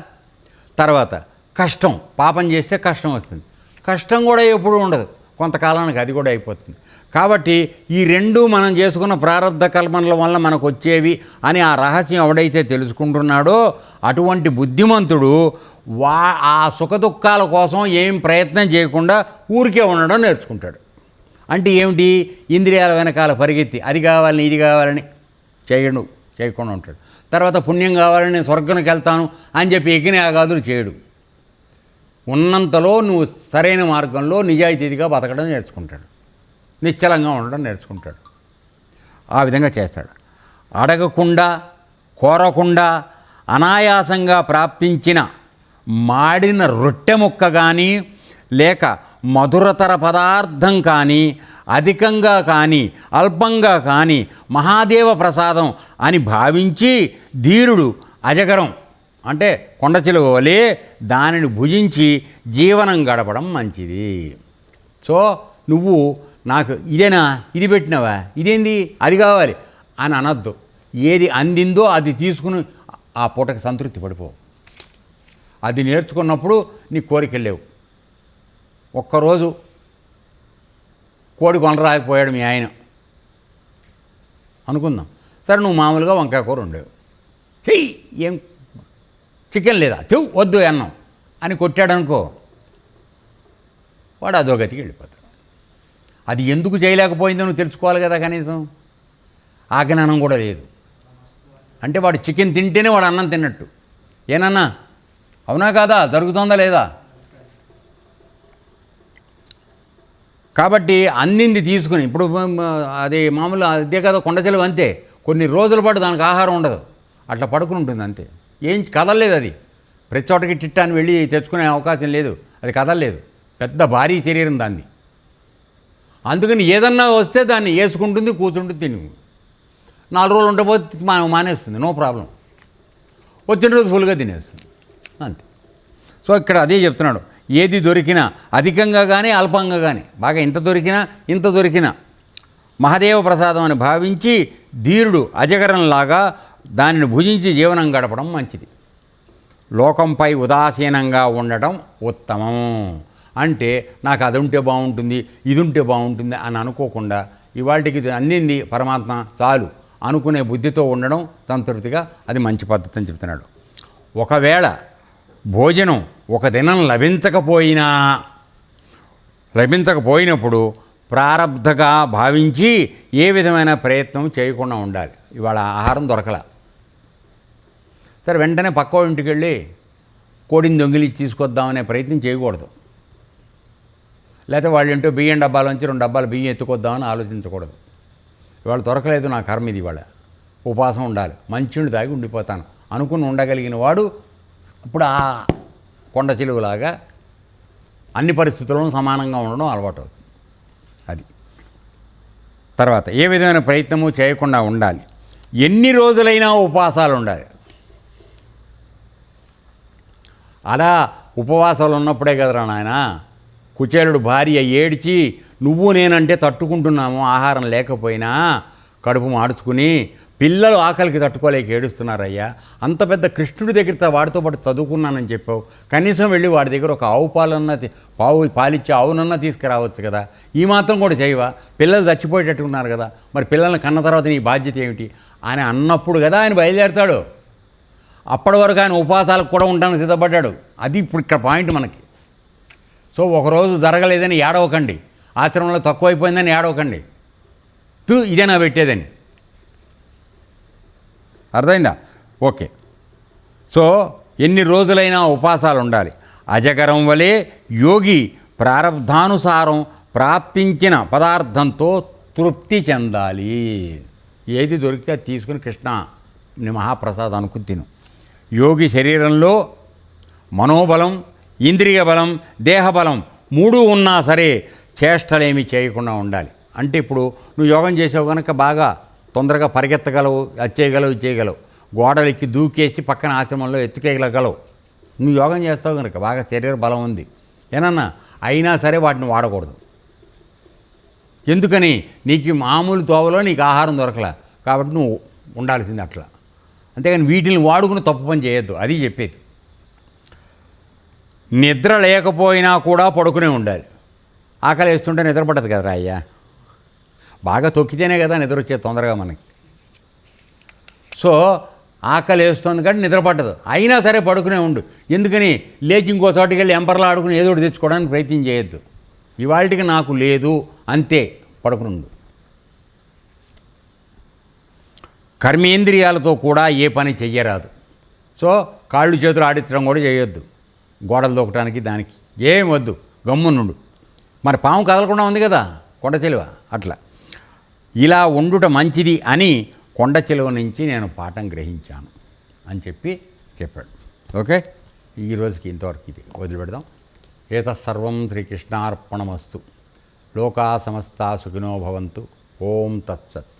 తర్వాత కష్టం, పాపం చేస్తే కష్టం వస్తుంది. కష్టం కూడా ఎప్పుడు ఉండదు, కొంతకాలానికి అది కూడా అయిపోతుంది. కాబట్టి ఈ రెండు మనం చేసుకున్న ప్రారంధ కల్పనల వల్ల మనకు వచ్చేవి అని ఆ రహస్యం ఎవడైతే తెలుసుకుంటున్నాడో అటువంటి బుద్ధిమంతుడు ఆ సుఖదుఖాల కోసం ఏం ప్రయత్నం చేయకుండా ఊరికే ఉండడం నేర్చుకుంటాడు. అంటే ఏమిటి? ఇంద్రియాల వెనకాల పరిగెత్తి అది కావాలని ఇది కావాలని చేయకుండా ఉంటాడు. తర్వాత పుణ్యం కావాలని నేను స్వర్గానికి వెళ్తాను అని చెప్పి యజ్ఞ యాగాదులు చేయడు. ఉన్నంతలో నువ్వు సరైన మార్గంలో నిజాయితీగా బతకడం నేర్చుకుంటాడు, నిశ్చలంగా ఉండడం నేర్చుకుంటాడు. ఆ విధంగా చేస్తాడు. అడగకుండా కోరకుండా అనాయాసంగా ప్రాప్తించిన మాడిన రొట్టె ముక్క కానీ లేక మధురతర పదార్థం కానీ అధికంగా కానీ అల్పంగా కానీ మహాదేవ ప్రసాదం అని భావించి ధీరుడు అజగరం అంటే కొండచిలువ వలె దానిని భుజించి జీవనం గడపడం మంచిది. సో నువ్వు నాకు ఇదేనా, ఇది పెట్టినావా, ఇదేంది, అది కావాలి అని అనద్దు. ఏది అందిందో అది తీసుకుని ఆ పూటకి సంతృప్తి పడిపో. అది నేర్చుకున్నప్పుడు నీ కోరికలు లేవు. ఒక్కరోజు కోడి కొనరాకపోయాడు మీ ఆయన అనుకుందాం. సరే నువ్వు మామూలుగా వంకాయ కూర ఉండేవు, చెయ్యి ఏం చికెన్ లేదా, చెవు వద్దు అన్నం అని కొట్టాడనుకో, వాడు అధోగతికి వెళ్ళిపోతాడు. అది ఎందుకు చేయలేకపోయిందో నువ్వు తెలుసుకోవాలి కదా. కనీసం ఆ జ్ఞానం కూడా లేదు. అంటే వాడు చికెన్ తింటేనే వాడు అన్నం తిన్నట్టు. ఏనన్నా అవునా కాదా? జరుగుతుందా లేదా? కాబట్టి అందింది తీసుకుని ఇప్పుడు అది మామూలు అదే కదా కొండచెలువ అంతే. కొన్ని రోజుల పాటు దానికి ఆహారం ఉండదు, అట్లా పడుకుని ఉంటుంది అంతే. ఏం కదలలేదు అది. ప్రతి చోటకి టిట్టాన్ని వెళ్ళి తెచ్చుకునే అవకాశం లేదు, అది కదలలేదు. పెద్ద భారీ శరీరం దాన్ని. అందుకని ఏదన్నా వస్తే దాన్ని వేసుకుంటుంది, కూర్చుంటుంది, తిని 4 రోజులు ఉండబోతే మానేస్తుంది, నో ప్రాబ్లం. వచ్చిన రోజు ఫుల్గా తినేస్తుంది అంతే. సో ఇక్కడ అదే చెప్తున్నాడు. ఏది దొరికినా అధికంగా కానీ అల్పంగా కానీ, బాగా ఇంత దొరికినా మహాదేవ ప్రసాదం అని భావించి ధీరుడు అజగరంలాగా దానిని భుజించి జీవనం గడపడం మంచిది. లోకంపై ఉదాసీనంగా ఉండటం ఉత్తమం. అంటే నాకు అది ఉంటే బాగుంటుంది, ఇది ఉంటే బాగుంటుంది అని అనుకోకుండా ఇవాళకి అందింది పరమాత్మ చాలు అనుకునే బుద్ధితో ఉండడం సంతృప్తిగా, అది మంచి పద్ధతి అని చెప్తున్నాడు. ఒకవేళ భోజనం ఒక దినం లభించకపోయినప్పుడు ప్రారబ్ధగా భావించి ఏ విధమైన ప్రయత్నం చేయకుండా ఉండాలి. ఇవాళ ఆహారం దొరకల, సరే వెంటనే పక్క ఇంటికి వెళ్ళి కోడిని దొంగిలించి తీసుకొద్దామనే ప్రయత్నం చేయకూడదు. లేకపోతే వాళ్ళు ఏంటో బియ్యం డబ్బాలోంచి 2 డబ్బాలు బియ్యం ఎత్తుకొద్దామని ఆలోచించకూడదు. ఇవాళ దొరకలేదు, నా కర్మ ఇది, ఇవాళ ఉపవాసం ఉండాలి, మంచినీళ్ళు తాగి ఉండిపోతాను అనుకుని ఉండగలిగిన వాడు ఇప్పుడు ఆ కొండ చిలువలాగా అన్ని పరిస్థితుల్లోనూ సమానంగా ఉండడం అలవాటు అవుతుంది. అది తర్వాత ఏ విధమైన ప్రయత్నము చేయకుండా ఉండాలి. ఎన్ని రోజులైనా ఉపవాసాలు ఉండాలి. అలా ఉపవాసాలు ఉన్నప్పుడే కదరా నాయన కుచేలుడు భార్య ఏడ్చి నువ్వు నేనంటే తట్టుకుంటున్నాము, ఆహారం లేకపోయినా కడుపు మాడుచుకుని పిల్లలు ఆకలికి తట్టుకోలేక ఏడుస్తున్నారయ్యా. అంత పెద్ద కృష్ణుడి దగ్గర వాడితో పాటు చదువుకున్నానని చెప్పావు, కనీసం వెళ్ళి వాడి దగ్గర ఒక ఆవు పాలిచ్చే ఆవునన్నా తీసుకురావచ్చు కదా, ఈ మాత్రం కూడా చేయవా? పిల్లలు చచ్చిపోయేటట్టున్నారు కదా, మరి పిల్లల్ని కన్న తర్వాత నీ బాధ్యత ఏమిటి అని అన్నప్పుడు కదా ఆయన బయలుదేరతాడు. అప్పటి వరకు ఆయన ఉపవాసాలకు కూడా ఉండడానికి సిద్ధపడ్డాడు. అది ఇప్పుడు ఇక్కడ పాయింట్ మనకి. సో ఒకరోజు జరగలేదని ఏడవకండి, ఆచరణలో తక్కువైపోయిందని ఏడవకండి, ఇదేనా పెట్టేదని. అర్థమైందా? ఓకే. సో ఎన్ని రోజులైనా ఉపవాసాలు ఉండాలి. అజగరం వలె యోగి ప్రారబ్ధానుసారం ప్రాప్తించిన పదార్థంతో తృప్తి చెందాలి. ఏది దొరికితే అది తీసుకుని కృష్ణ నీ మహాప్రసాదం అనుకుని తిను. యోగి శరీరంలో మనోబలం, ఇంద్రియ బలం, దేహబలం 3 ఉన్నా సరే చేష్టలేమి చేయకుండా ఉండాలి. అంటే ఇప్పుడు నువ్వు యోగం చేసావు కనుక బాగా తొందరగా పరిగెత్తగలవు, అది చేయగలవు, ఇది చేయగలవు, గోడలు ఎక్కి దూకేసి పక్కన ఆశ్రమంలో ఎత్తుకేయగలగలవు. నువ్వు యోగం చేస్తావు కనుక బాగా శరీర బలం ఉంది ఏనన్నా, అయినా సరే వాటిని వాడకూడదు. ఎందుకని? నీకు మామూలు తోవలో నీకు ఆహారం దొరకలే కాబట్టి నువ్వు ఉండాల్సింది అట్లా. అంతేగాని వీటిని వాడుకుని తప్పు పని చేయొద్దు, అది చెప్పేది. నిద్ర లేకపోయినా కూడా పడుకునే ఉండాలి. ఆకలి వేస్తుంటే నిద్ర పట్టదు కదరా అయ్యా, బాగా తొక్కితేనే కదా నిద్ర వచ్చేది తొందరగా మనకి. సో ఆకలి వేస్తుంది కాబట్టి నిద్ర పట్టదు, అయినా సరే పడుకునే ఉండు. ఎందుకని? లేచి ఇంకో చోటికి వెళ్ళి ఎంపర్లు ఆడుకుని ఏదో ఒకటి తెచ్చుకోవడానికి ప్రయత్నం చేయొద్దు. ఇవాళకి నాకు లేదు అంతే, పడుకుని ఉండు. కర్మేంద్రియాలతో కూడా ఏ పని చెయ్యరాదు. సో కాళ్ళు చేతులు ఆడించడం కూడా చేయొద్దు, గోడలు దూకటానికి దానికి ఏం వద్దు, గమ్మునుండు. మరి పాము కదలకుండా ఉంది కదా కొండ చిలువ, అట్లా ఇలా ఉండుట మంచిది అని కొండ చిలువ నుంచి నేను పాఠం గ్రహించాను అని చెప్పాడు. ఓకే, ఈరోజుకి ఇంతవరకు ఇది వదిలిపెడదాం. ఏతత్సర్వం శ్రీకృష్ణార్పణమస్తు. లోకా సమస్తా సుఖినో భవంతు. ఓం తత్సత్.